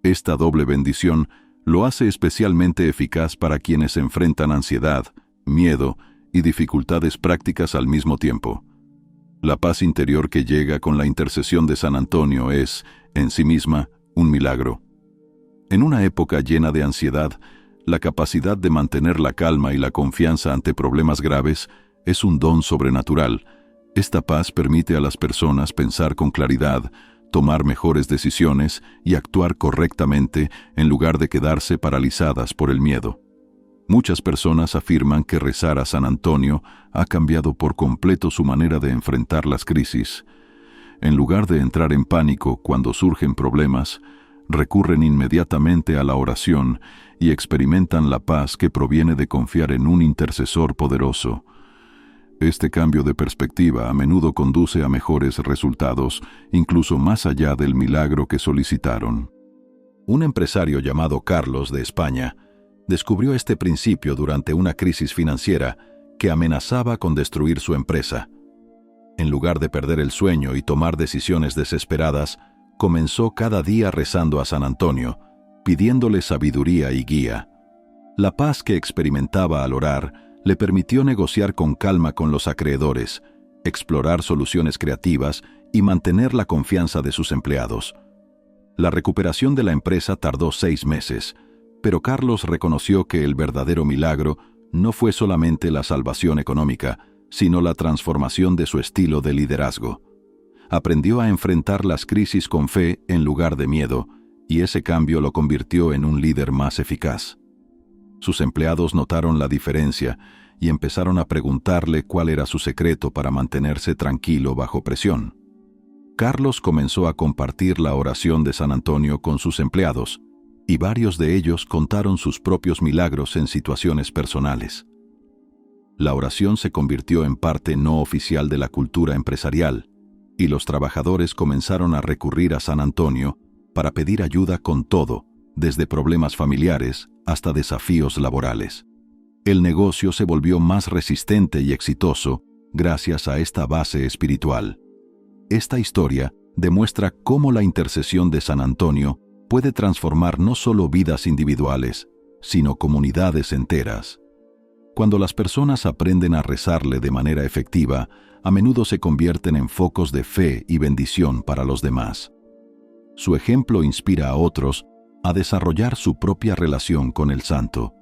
Esta doble bendición lo hace especialmente eficaz para quienes enfrentan ansiedad, miedo y dificultades prácticas al mismo tiempo. La paz interior que llega con la intercesión de San Antonio es, en sí misma, un milagro. En una época llena de ansiedad, la capacidad de mantener la calma y la confianza ante problemas graves es un don sobrenatural. Esta paz permite a las personas pensar con claridad, tomar mejores decisiones y actuar correctamente en lugar de quedarse paralizadas por el miedo. Muchas personas afirman que rezar a San Antonio ha cambiado por completo su manera de enfrentar las crisis. En lugar de entrar en pánico cuando surgen problemas, recurren inmediatamente a la oración y experimentan la paz que proviene de confiar en un intercesor poderoso. Este cambio de perspectiva a menudo conduce a mejores resultados, incluso más allá del milagro que solicitaron. Un empresario llamado Carlos de España descubrió este principio durante una crisis financiera que amenazaba con destruir su empresa. En lugar de perder el sueño y tomar decisiones desesperadas, comenzó cada día rezando a San Antonio, pidiéndole sabiduría y guía. La paz que experimentaba al orar le permitió negociar con calma con los acreedores, explorar soluciones creativas y mantener la confianza de sus empleados. La recuperación de la empresa tardó 6 meses, pero Carlos reconoció que el verdadero milagro no fue solamente la salvación económica, sino la transformación de su estilo de liderazgo. Aprendió a enfrentar las crisis con fe en lugar de miedo, y ese cambio lo convirtió en un líder más eficaz. Sus empleados notaron la diferencia y empezaron a preguntarle cuál era su secreto para mantenerse tranquilo bajo presión. Carlos comenzó a compartir la oración de San Antonio con sus empleados, y varios de ellos contaron sus propios milagros en situaciones personales. La oración se convirtió en parte no oficial de la cultura empresarial, y los trabajadores comenzaron a recurrir a San Antonio para pedir ayuda con todo, desde problemas familiares hasta desafíos laborales. El negocio se volvió más resistente y exitoso gracias a esta base espiritual. Esta historia demuestra cómo la intercesión de San Antonio puede transformar no solo vidas individuales, sino comunidades enteras. Cuando las personas aprenden a rezarle de manera efectiva, a menudo se convierten en focos de fe y bendición para los demás. Su ejemplo inspira a otros a desarrollar su propia relación con el santo,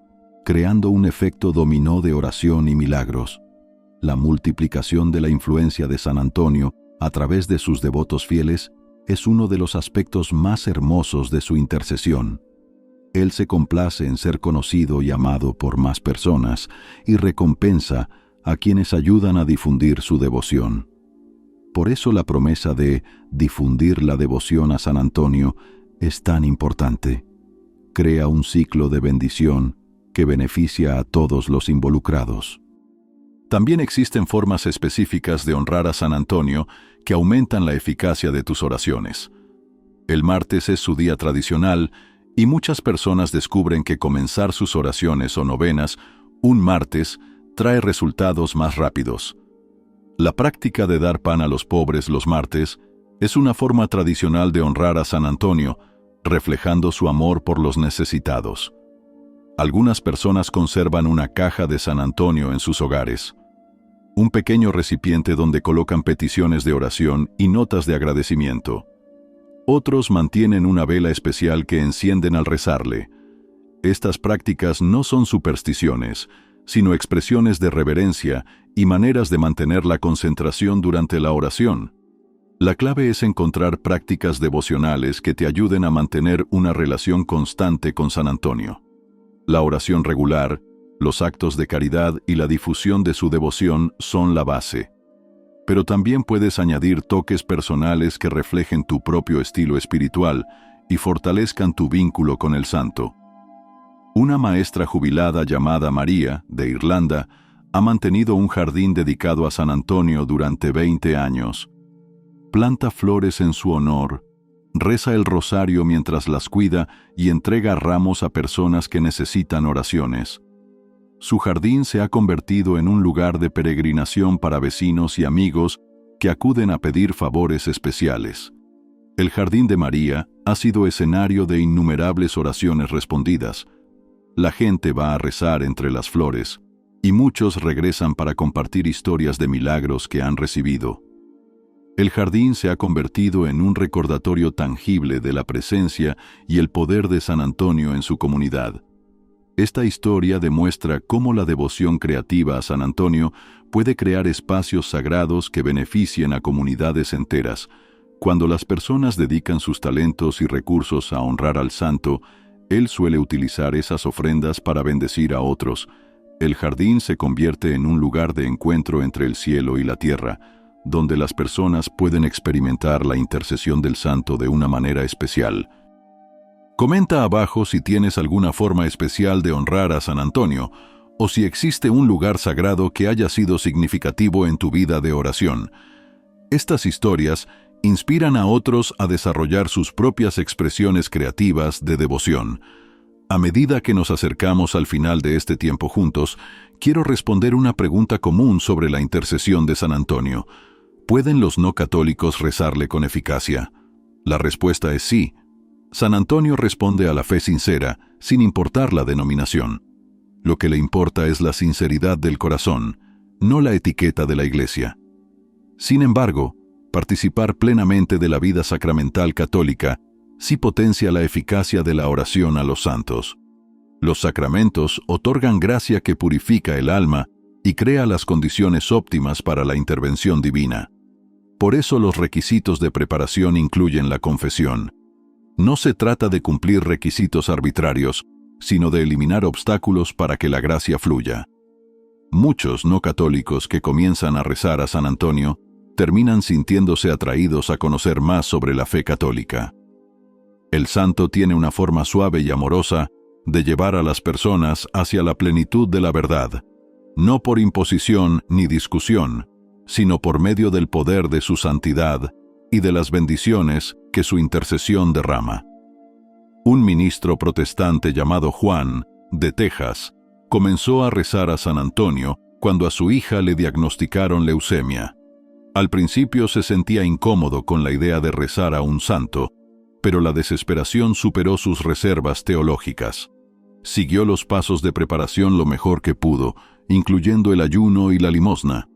creando un efecto dominó de oración y milagros. La multiplicación de la influencia de San Antonio a través de sus devotos fieles es uno de los aspectos más hermosos de su intercesión. Él se complace en ser conocido y amado por más personas y recompensa a quienes ayudan a difundir su devoción. Por eso la promesa de difundir la devoción a San Antonio es tan importante. Crea un ciclo de bendición que beneficia a todos los involucrados. También existen formas específicas de honrar a San Antonio que aumentan la eficacia de tus oraciones. El martes es su día tradicional y muchas personas descubren que comenzar sus oraciones o novenas un martes trae resultados más rápidos. La práctica de dar pan a los pobres los martes es una forma tradicional de honrar a San Antonio, reflejando su amor por los necesitados. Algunas personas conservan una caja de San Antonio en sus hogares, un pequeño recipiente donde colocan peticiones de oración y notas de agradecimiento. Otros mantienen una vela especial que encienden al rezarle. Estas prácticas no son supersticiones, sino expresiones de reverencia y maneras de mantener la concentración durante la oración. La clave es encontrar prácticas devocionales que te ayuden a mantener una relación constante con San Antonio. La oración regular, los actos de caridad y la difusión de su devoción son la base. Pero también puedes añadir toques personales que reflejen tu propio estilo espiritual y fortalezcan tu vínculo con el santo. Una maestra jubilada llamada María, de Irlanda, ha mantenido un jardín dedicado a San Antonio durante 20 años. Planta flores en su honor, reza el rosario mientras las cuida y entrega ramos a personas que necesitan oraciones. Su jardín se ha convertido en un lugar de peregrinación para vecinos y amigos que acuden a pedir favores especiales. El jardín de María ha sido escenario de innumerables oraciones respondidas. La gente va a rezar entre las flores, y muchos regresan para compartir historias de milagros que han recibido. El jardín se ha convertido en un recordatorio tangible de la presencia y el poder de San Antonio en su comunidad. Esta historia demuestra cómo la devoción creativa a San Antonio puede crear espacios sagrados que beneficien a comunidades enteras. Cuando las personas dedican sus talentos y recursos a honrar al santo, él suele utilizar esas ofrendas para bendecir a otros. El jardín se convierte en un lugar de encuentro entre el cielo y la tierra, donde las personas pueden experimentar la intercesión del santo de una manera especial. Comenta abajo si tienes alguna forma especial de honrar a San Antonio, o si existe un lugar sagrado que haya sido significativo en tu vida de oración. Estas historias inspiran a otros a desarrollar sus propias expresiones creativas de devoción. A medida que nos acercamos al final de este tiempo juntos, quiero responder una pregunta común sobre la intercesión de San Antonio. ¿Pueden los no católicos rezarle con eficacia? La respuesta es sí. San Antonio responde a la fe sincera, sin importar la denominación. Lo que le importa es la sinceridad del corazón, no la etiqueta de la Iglesia. Sin embargo, participar plenamente de la vida sacramental católica sí potencia la eficacia de la oración a los santos. Los sacramentos otorgan gracia que purifica el alma y crea las condiciones óptimas para la intervención divina. Por eso los requisitos de preparación incluyen la confesión. No se trata de cumplir requisitos arbitrarios, sino de eliminar obstáculos para que la gracia fluya. Muchos no católicos que comienzan a rezar a San Antonio terminan sintiéndose atraídos a conocer más sobre la fe católica. El santo tiene una forma suave y amorosa de llevar a las personas hacia la plenitud de la verdad, no por imposición ni discusión, sino por medio del poder de su santidad y de las bendiciones que su intercesión derrama. Un ministro protestante llamado Juan, de Texas, comenzó a rezar a San Antonio cuando a su hija le diagnosticaron leucemia. Al principio se sentía incómodo con la idea de rezar a un santo, pero la desesperación superó sus reservas teológicas. Siguió los pasos de preparación lo mejor que pudo, incluyendo el ayuno y la limosna.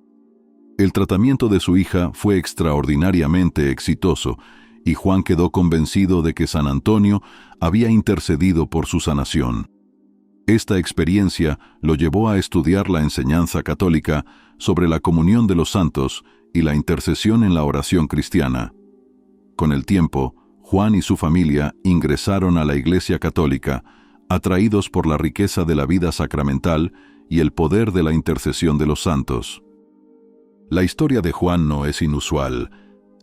El tratamiento de su hija fue extraordinariamente exitoso, y Juan quedó convencido de que San Antonio había intercedido por su sanación. Esta experiencia lo llevó a estudiar la enseñanza católica sobre la comunión de los santos y la intercesión en la oración cristiana. Con el tiempo, Juan y su familia ingresaron a la Iglesia Católica, atraídos por la riqueza de la vida sacramental y el poder de la intercesión de los santos. La historia de Juan no es inusual.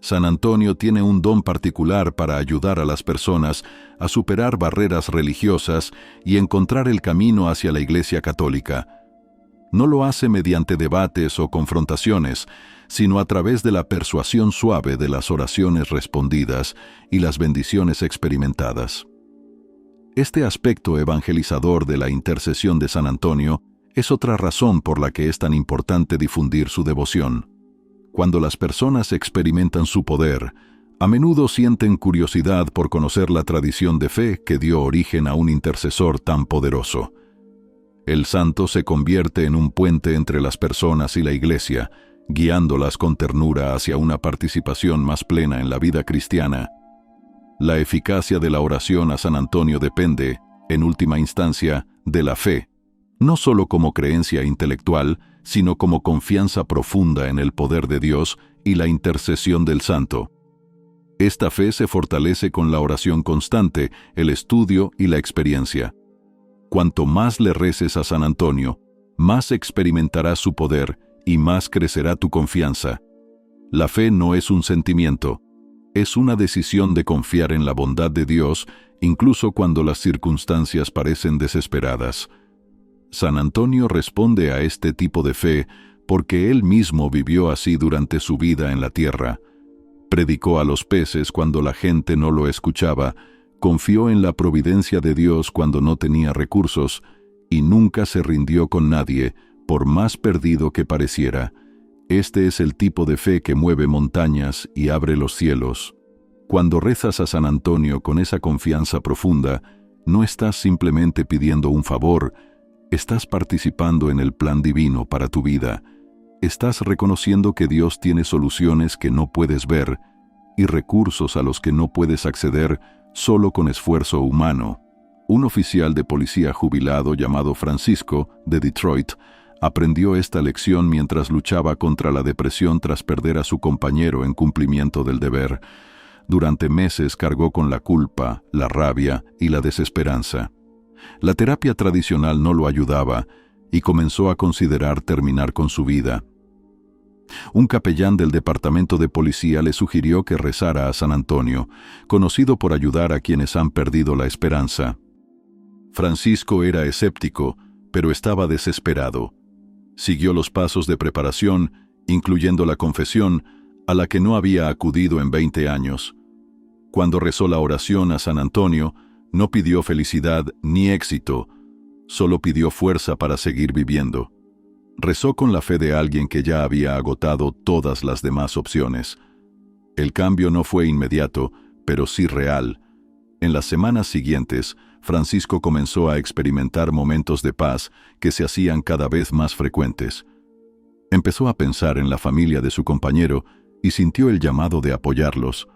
San Antonio tiene un don particular para ayudar a las personas a superar barreras religiosas y encontrar el camino hacia la Iglesia Católica. No lo hace mediante debates o confrontaciones, sino a través de la persuasión suave de las oraciones respondidas y las bendiciones experimentadas. Este aspecto evangelizador de la intercesión de San Antonio es otra razón por la que es tan importante difundir su devoción. Cuando las personas experimentan su poder, a menudo sienten curiosidad por conocer la tradición de fe que dio origen a un intercesor tan poderoso. El santo se convierte en un puente entre las personas y la Iglesia, guiándolas con ternura hacia una participación más plena en la vida cristiana. La eficacia de la oración a San Antonio depende, en última instancia, de la fe, no solo como creencia intelectual, sino como confianza profunda en el poder de Dios y la intercesión del santo. Esta fe se fortalece con la oración constante, el estudio y la experiencia. Cuanto más le reces a San Antonio, más experimentarás su poder y más crecerá tu confianza. La fe no es un sentimiento, es una decisión de confiar en la bondad de Dios, incluso cuando las circunstancias parecen desesperadas. San Antonio responde a este tipo de fe porque él mismo vivió así durante su vida en la tierra. Predicó a los peces cuando la gente no lo escuchaba, confió en la providencia de Dios cuando no tenía recursos y nunca se rindió con nadie, por más perdido que pareciera. Este es el tipo de fe que mueve montañas y abre los cielos. Cuando rezas a San Antonio con esa confianza profunda, no estás simplemente pidiendo un favor, estás participando en el plan divino para tu vida. estás reconociendo que Dios tiene soluciones que no puedes ver y recursos a los que no puedes acceder solo con esfuerzo humano. Un oficial de policía jubilado llamado Francisco, de Detroit, aprendió esta lección mientras luchaba contra la depresión tras perder a su compañero en cumplimiento del deber. Durante meses cargó con la culpa, la rabia y la desesperanza. La terapia tradicional no lo ayudaba y comenzó a considerar terminar con su vida. Un capellán del departamento de policía le sugirió que rezara a San Antonio, conocido por ayudar a quienes han perdido la esperanza. Francisco era escéptico, pero estaba desesperado. Siguió los pasos de preparación, incluyendo la confesión, a la que no había acudido en 20 años. Cuando rezó la oración a San Antonio, no pidió felicidad ni éxito, solo pidió fuerza para seguir viviendo. Rezó con la fe de alguien que ya había agotado todas las demás opciones. El cambio no fue inmediato, pero sí real. En las semanas siguientes, Francisco comenzó a experimentar momentos de paz que se hacían cada vez más frecuentes. Empezó a pensar en la familia de su compañero y sintió el llamado de apoyarlos.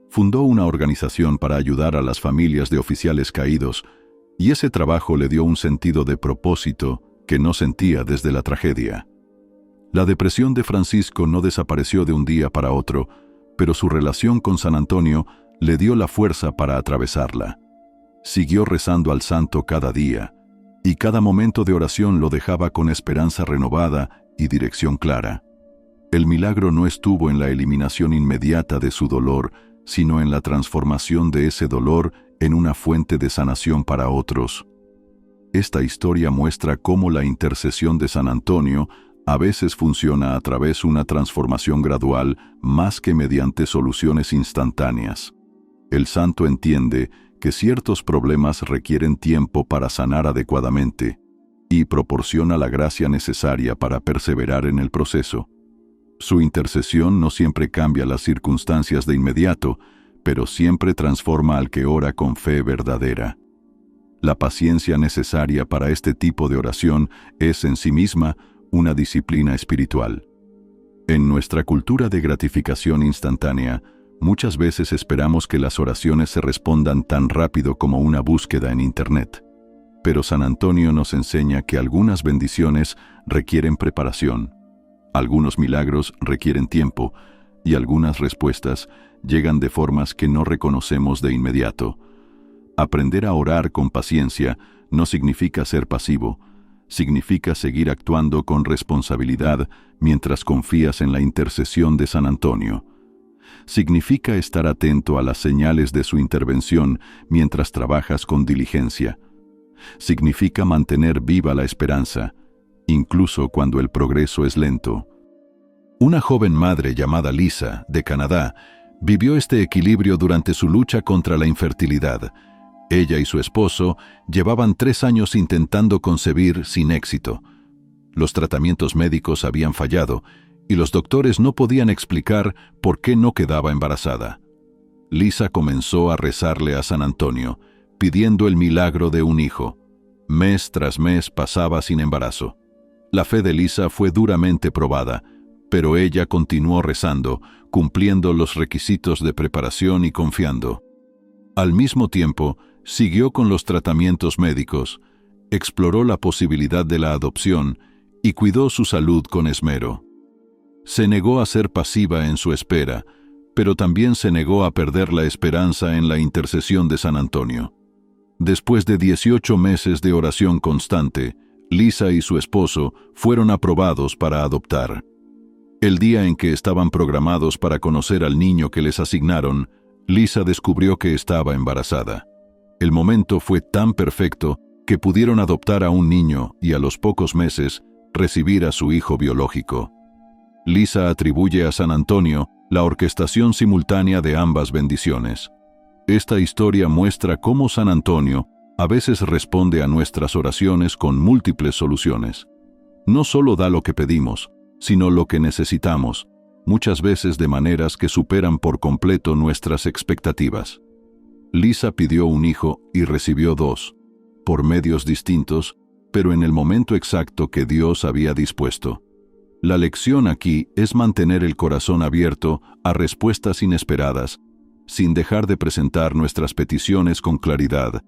Fundó una organización para ayudar a las familias de oficiales caídos, y ese trabajo le dio un sentido de propósito que no sentía desde la tragedia. La depresión de Francisco no desapareció de un día para otro, pero su relación con San Antonio le dio la fuerza para atravesarla. Siguió rezando al santo cada día, y cada momento de oración lo dejaba con esperanza renovada y dirección clara. El milagro no estuvo en la eliminación inmediata de su dolor, sino en la transformación de ese dolor en una fuente de sanación para otros. Esta historia muestra cómo la intercesión de San Antonio a veces funciona a través de una transformación gradual más que mediante soluciones instantáneas. El santo entiende que ciertos problemas requieren tiempo para sanar adecuadamente y proporciona la gracia necesaria para perseverar en el proceso. Su intercesión no siempre cambia las circunstancias de inmediato, pero siempre transforma al que ora con fe verdadera. La paciencia necesaria para este tipo de oración es en sí misma una disciplina espiritual. En nuestra cultura de gratificación instantánea, muchas veces esperamos que las oraciones se respondan tan rápido como una búsqueda en Internet. Pero San Antonio nos enseña que algunas bendiciones requieren preparación, algunos milagros requieren tiempo y algunas respuestas llegan de formas que no reconocemos de inmediato. Aprender a orar con paciencia no significa ser pasivo, significa seguir actuando con responsabilidad mientras confías en la intercesión de San Antonio. Significa estar atento a las señales de su intervención mientras trabajas con diligencia. Significa mantener viva la esperanza, incluso cuando el progreso es lento. Una joven madre llamada Lisa, de Canadá, vivió este equilibrio durante su lucha contra la infertilidad. Ella y su esposo llevaban 3 años intentando concebir sin éxito. Los tratamientos médicos habían fallado y los doctores no podían explicar por qué no quedaba embarazada. Lisa comenzó a rezarle a San Antonio, pidiendo el milagro de un hijo. Mes tras mes pasaba sin embarazo. La fe de Lisa fue duramente probada, pero ella continuó rezando, cumpliendo los requisitos de preparación y confiando. Al mismo tiempo, siguió con los tratamientos médicos, exploró la posibilidad de la adopción y cuidó su salud con esmero. Se negó a ser pasiva en su espera, pero también se negó a perder la esperanza en la intercesión de San Antonio. Después de 18 meses de oración constante, Lisa y su esposo fueron aprobados para adoptar. El día en que estaban programados para conocer al niño que les asignaron, Lisa descubrió que estaba embarazada. El momento fue tan perfecto que pudieron adoptar a un niño y a los pocos meses recibir a su hijo biológico. Lisa atribuye a San Antonio la orquestación simultánea de ambas bendiciones. Esta historia muestra cómo San Antonio a veces responde a nuestras oraciones con múltiples soluciones. No solo da lo que pedimos, sino lo que necesitamos, muchas veces de maneras que superan por completo nuestras expectativas. Lisa pidió un hijo y recibió 2, por medios distintos, pero en el momento exacto que Dios había dispuesto. La lección aquí es mantener el corazón abierto a respuestas inesperadas, sin dejar de presentar nuestras peticiones con claridad.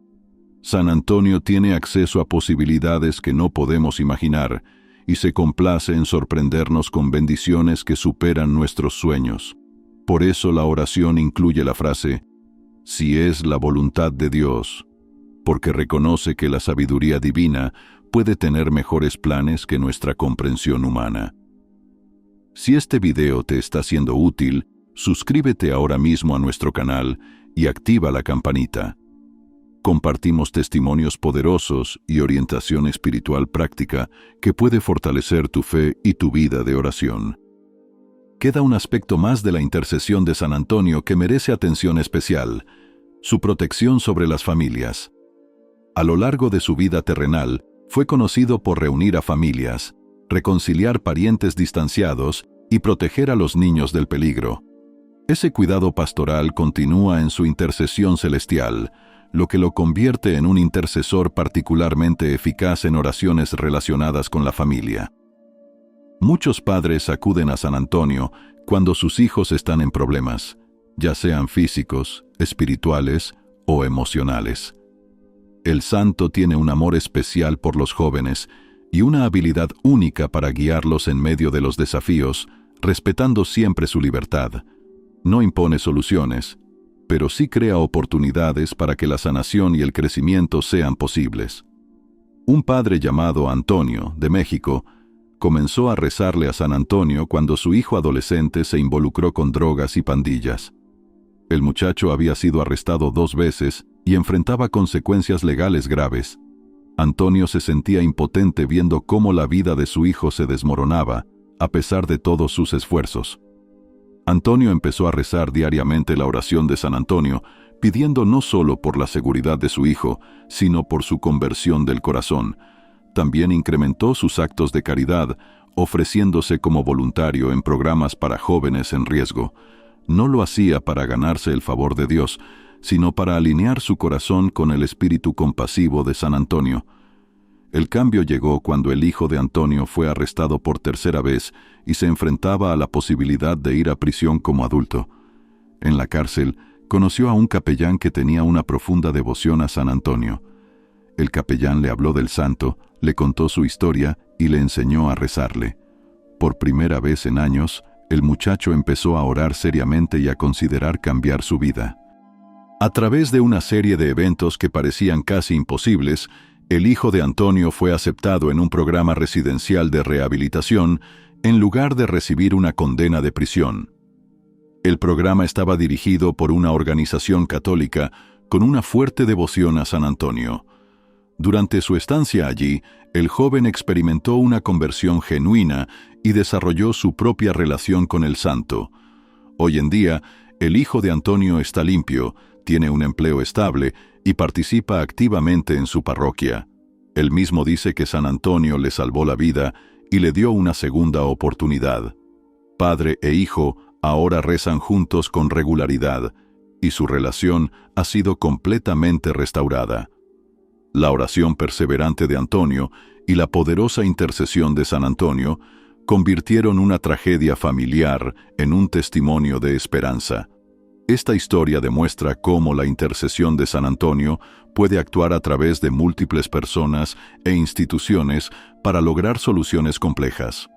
San Antonio tiene acceso a posibilidades que no podemos imaginar y se complace en sorprendernos con bendiciones que superan nuestros sueños. Por eso la oración incluye la frase, si es la voluntad de Dios, porque reconoce que la sabiduría divina puede tener mejores planes que nuestra comprensión humana. Si este video te está siendo útil, suscríbete ahora mismo a nuestro canal y activa la campanita. Compartimos testimonios poderosos y orientación espiritual práctica que puede fortalecer tu fe y tu vida de oración. Queda un aspecto más de la intercesión de San Antonio que merece atención especial, su protección sobre las familias. A lo largo de su vida terrenal, fue conocido por reunir a familias, reconciliar parientes distanciados y proteger a los niños del peligro. Ese cuidado pastoral continúa en su intercesión celestial, lo que lo convierte en un intercesor particularmente eficaz en oraciones relacionadas con la familia. Muchos padres acuden a San Antonio cuando sus hijos están en problemas, ya sean físicos, espirituales o emocionales. El santo tiene un amor especial por los jóvenes y una habilidad única para guiarlos en medio de los desafíos, respetando siempre su libertad. No impone soluciones, pero sí crea oportunidades para que la sanación y el crecimiento sean posibles. Un padre llamado Antonio, de México, comenzó a rezarle a San Antonio cuando su hijo adolescente se involucró con drogas y pandillas. El muchacho había sido arrestado 2 veces y enfrentaba consecuencias legales graves. Antonio se sentía impotente viendo cómo la vida de su hijo se desmoronaba, a pesar de todos sus esfuerzos. Antonio empezó a rezar diariamente la oración de San Antonio, pidiendo no solo por la seguridad de su hijo, sino por su conversión del corazón. También incrementó sus actos de caridad, ofreciéndose como voluntario en programas para jóvenes en riesgo. No lo hacía para ganarse el favor de Dios, sino para alinear su corazón con el espíritu compasivo de San Antonio. El cambio llegó cuando el hijo de Antonio fue arrestado por 3ª vez y se enfrentaba a la posibilidad de ir a prisión como adulto. En la cárcel, conoció a un capellán que tenía una profunda devoción a San Antonio. El capellán le habló del santo, le contó su historia y le enseñó a rezarle. Por primera vez en años, el muchacho empezó a orar seriamente y a considerar cambiar su vida. A través de una serie de eventos que parecían casi imposibles, el hijo de Antonio fue aceptado en un programa residencial de rehabilitación en lugar de recibir una condena de prisión. El programa estaba dirigido por una organización católica con una fuerte devoción a San Antonio. Durante su estancia allí, el joven experimentó una conversión genuina y desarrolló su propia relación con el santo. Hoy en día, el hijo de Antonio está limpio, tiene un empleo estable y participa activamente en su parroquia. Él mismo dice que San Antonio le salvó la vida y le dio una segunda oportunidad. Padre e hijo ahora rezan juntos con regularidad y su relación ha sido completamente restaurada. La oración perseverante de Antonio y la poderosa intercesión de San Antonio convirtieron una tragedia familiar en un testimonio de esperanza. Esta historia demuestra cómo la intercesión de San Antonio puede actuar a través de múltiples personas e instituciones para lograr soluciones complejas.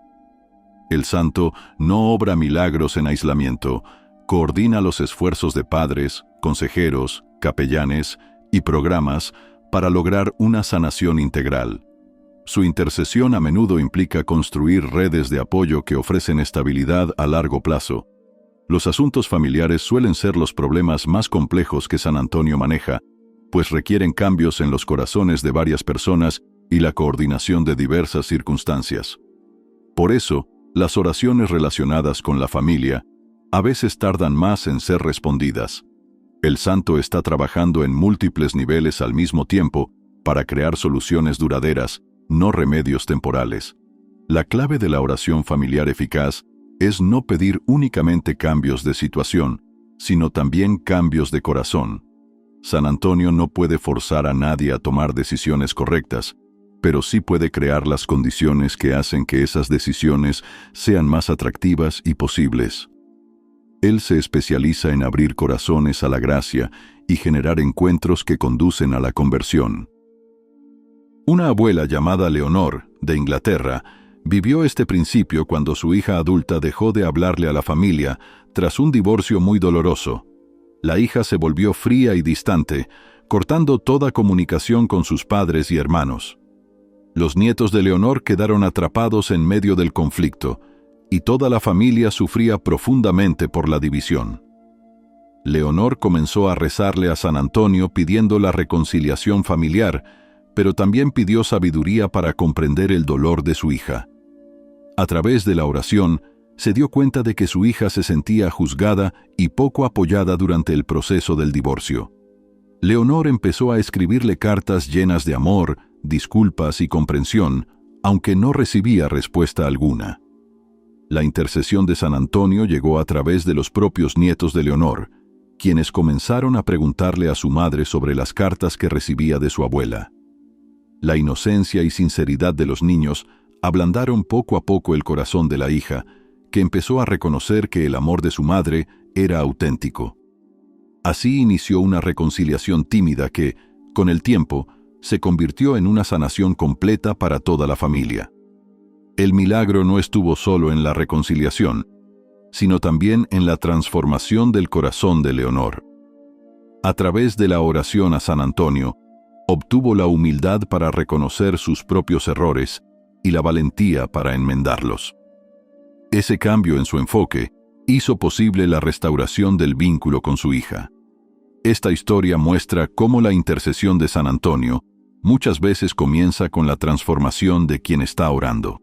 El santo no obra milagros en aislamiento, coordina los esfuerzos de padres, consejeros, capellanes y programas para lograr una sanación integral. Su intercesión a menudo implica construir redes de apoyo que ofrecen estabilidad a largo plazo. Los asuntos familiares suelen ser los problemas más complejos que San Antonio maneja, pues requieren cambios en los corazones de varias personas y la coordinación de diversas circunstancias. Por eso, las oraciones relacionadas con la familia a veces tardan más en ser respondidas. El santo está trabajando en múltiples niveles al mismo tiempo para crear soluciones duraderas, no remedios temporales. La clave de la oración familiar eficaz es no pedir únicamente cambios de situación, sino también cambios de corazón. San Antonio no puede forzar a nadie a tomar decisiones correctas, pero sí puede crear las condiciones que hacen que esas decisiones sean más atractivas y posibles. Él se especializa en abrir corazones a la gracia y generar encuentros que conducen a la conversión. Una abuela llamada Leonor, de Inglaterra, vivió este principio cuando su hija adulta dejó de hablarle a la familia tras un divorcio muy doloroso. La hija se volvió fría y distante, cortando toda comunicación con sus padres y hermanos. Los nietos de Leonor quedaron atrapados en medio del conflicto, y toda la familia sufría profundamente por la división. Leonor comenzó a rezarle a San Antonio pidiendo la reconciliación familiar, pero también pidió sabiduría para comprender el dolor de su hija. A través de la oración, se dio cuenta de que su hija se sentía juzgada y poco apoyada durante el proceso del divorcio. Leonor empezó a escribirle cartas llenas de amor, disculpas y comprensión, aunque no recibía respuesta alguna. La intercesión de San Antonio llegó a través de los propios nietos de Leonor, quienes comenzaron a preguntarle a su madre sobre las cartas que recibía de su abuela. La inocencia y sinceridad de los niños ablandaron poco a poco el corazón de la hija, que empezó a reconocer que el amor de su madre era auténtico. Así inició una reconciliación tímida que, con el tiempo, se convirtió en una sanación completa para toda la familia. El milagro no estuvo solo en la reconciliación, sino también en la transformación del corazón de Leonor. A través de la oración a San Antonio, obtuvo la humildad para reconocer sus propios errores y la valentía para enmendarlos. Ese cambio en su enfoque hizo posible la restauración del vínculo con su hija. Esta historia muestra cómo la intercesión de San Antonio muchas veces comienza con la transformación de quien está orando.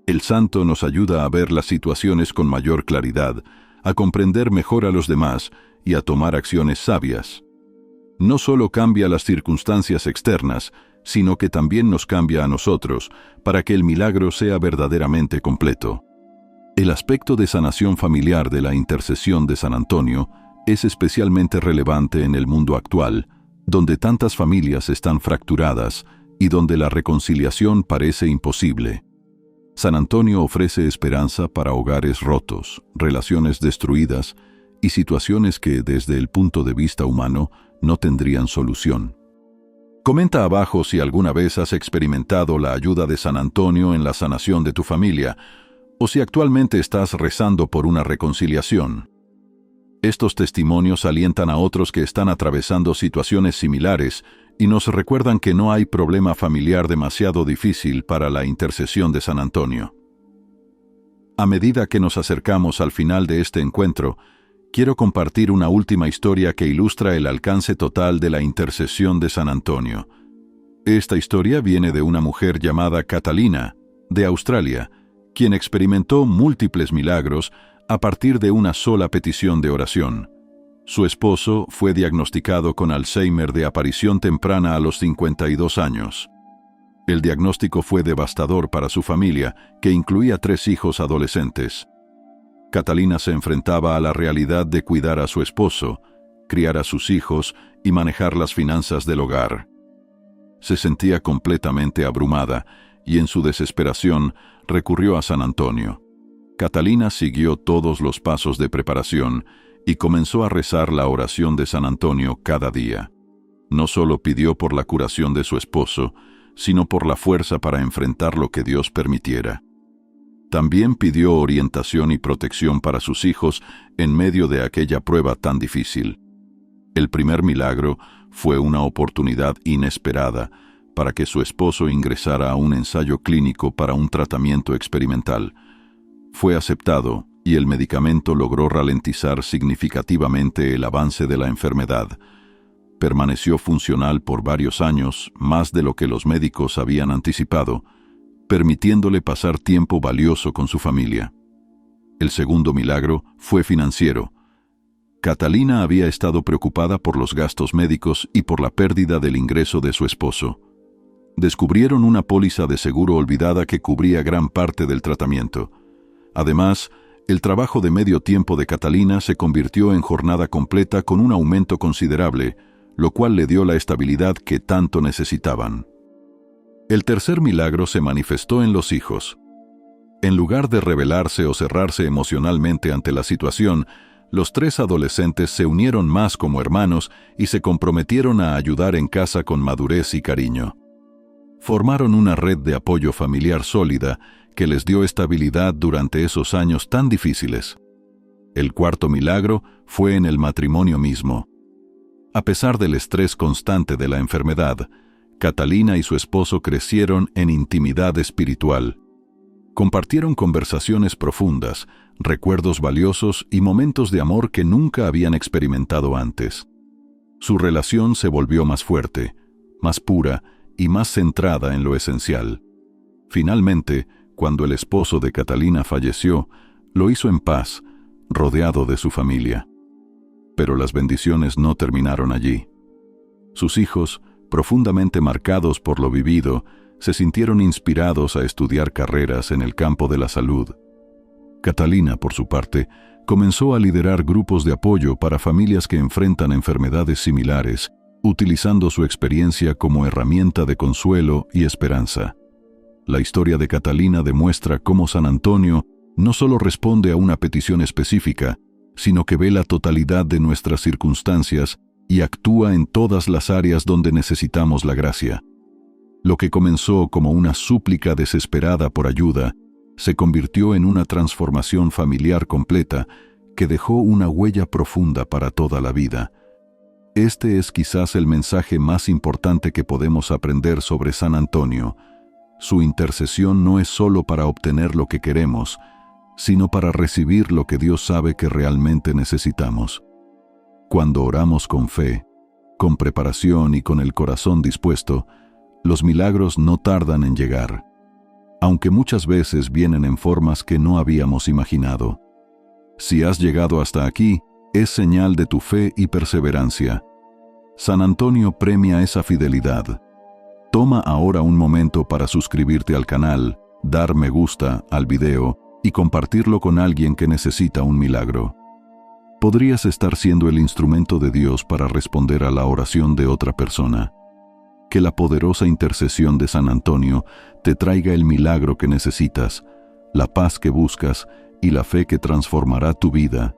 El santo nos ayuda a ver las situaciones con mayor claridad, a comprender mejor a los demás y a tomar acciones sabias. No solo cambia las circunstancias externas, sino que también nos cambia a nosotros para que el milagro sea verdaderamente completo. El aspecto de sanación familiar de la intercesión de San Antonio es especialmente relevante en el mundo actual, donde tantas familias están fracturadas y donde la reconciliación parece imposible. San Antonio ofrece esperanza para hogares rotos, relaciones destruidas y situaciones que, desde el punto de vista humano, no tendrían solución. Comenta abajo si alguna vez has experimentado la ayuda de San Antonio en la sanación de tu familia, o si actualmente estás rezando por una reconciliación. Estos testimonios alientan a otros que están atravesando situaciones similares y nos recuerdan que no hay problema familiar demasiado difícil para la intercesión de San Antonio. A medida que nos acercamos al final de este encuentro, quiero compartir una última historia que ilustra el alcance total de la intercesión de San Antonio. Esta historia viene de una mujer llamada Catalina, de Australia, quien experimentó múltiples milagros a partir de una sola petición de oración. Su esposo fue diagnosticado con Alzheimer de aparición temprana a los 52 años. El diagnóstico fue devastador para su familia, que incluía 3 hijos adolescentes. Catalina se enfrentaba a la realidad de cuidar a su esposo, criar a sus hijos y manejar las finanzas del hogar. Se sentía completamente abrumada y en su desesperación recurrió a San Antonio. Catalina siguió todos los pasos de preparación y comenzó a rezar la oración de San Antonio cada día. No solo pidió por la curación de su esposo, sino por la fuerza para enfrentar lo que Dios permitiera. También pidió orientación y protección para sus hijos en medio de aquella prueba tan difícil. El primer milagro fue una oportunidad inesperada para que su esposo ingresara a un ensayo clínico para un tratamiento experimental. Fue aceptado y el medicamento logró ralentizar significativamente el avance de la enfermedad. Permaneció funcional por varios años, más de lo que los médicos habían anticipado, permitiéndole pasar tiempo valioso con su familia. El segundo milagro fue financiero. Catalina había estado preocupada por los gastos médicos y por la pérdida del ingreso de su esposo. Descubrieron una póliza de seguro olvidada que cubría gran parte del tratamiento. Además, el trabajo de medio tiempo de Catalina se convirtió en jornada completa con un aumento considerable, lo cual le dio la estabilidad que tanto necesitaban. El tercer milagro se manifestó en los hijos. En lugar de rebelarse o cerrarse emocionalmente ante la situación, los 3 adolescentes se unieron más como hermanos y se comprometieron a ayudar en casa con madurez y cariño. Formaron una red de apoyo familiar sólida que les dio estabilidad durante esos años tan difíciles. El cuarto milagro fue en el matrimonio mismo. A pesar del estrés constante de la enfermedad, Catalina y su esposo crecieron en intimidad espiritual. Compartieron conversaciones profundas, recuerdos valiosos y momentos de amor que nunca habían experimentado antes. Su relación se volvió más fuerte, más pura y más centrada en lo esencial. Finalmente, cuando el esposo de Catalina falleció, lo hizo en paz, rodeado de su familia. Pero las bendiciones no terminaron allí. Sus hijos, profundamente marcados por lo vivido, se sintieron inspirados a estudiar carreras en el campo de la salud. Catalina, por su parte, comenzó a liderar grupos de apoyo para familias que enfrentan enfermedades similares, utilizando su experiencia como herramienta de consuelo y esperanza. La historia de Catalina demuestra cómo San Antonio no solo responde a una petición específica, sino que ve la totalidad de nuestras circunstancias y actúa en todas las áreas donde necesitamos la gracia. Lo que comenzó como una súplica desesperada por ayuda, se convirtió en una transformación familiar completa que dejó una huella profunda para toda la vida. Este es quizás el mensaje más importante que podemos aprender sobre San Antonio. Su intercesión no es solo para obtener lo que queremos, sino para recibir lo que Dios sabe que realmente necesitamos. Cuando oramos con fe, con preparación y con el corazón dispuesto, los milagros no tardan en llegar, aunque muchas veces vienen en formas que no habíamos imaginado. Si has llegado hasta aquí, es señal de tu fe y perseverancia. San Antonio premia esa fidelidad. Toma ahora un momento para suscribirte al canal, dar me gusta al video y compartirlo con alguien que necesita un milagro. Podrías estar siendo el instrumento de Dios para responder a la oración de otra persona. Que la poderosa intercesión de San Antonio te traiga el milagro que necesitas, la paz que buscas y la fe que transformará tu vida.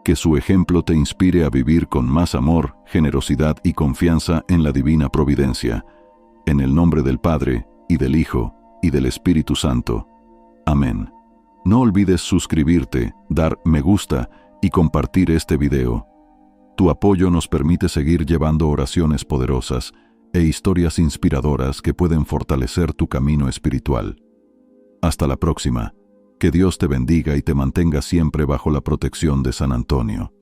Que su ejemplo te inspire a vivir con más amor, generosidad y confianza en la divina providencia. En el nombre del Padre, y del Hijo, y del Espíritu Santo. Amén. No olvides suscribirte, dar me gusta y compartir este video. Tu apoyo nos permite seguir llevando oraciones poderosas e historias inspiradoras que pueden fortalecer tu camino espiritual. Hasta la próxima. Que Dios te bendiga y te mantenga siempre bajo la protección de San Antonio.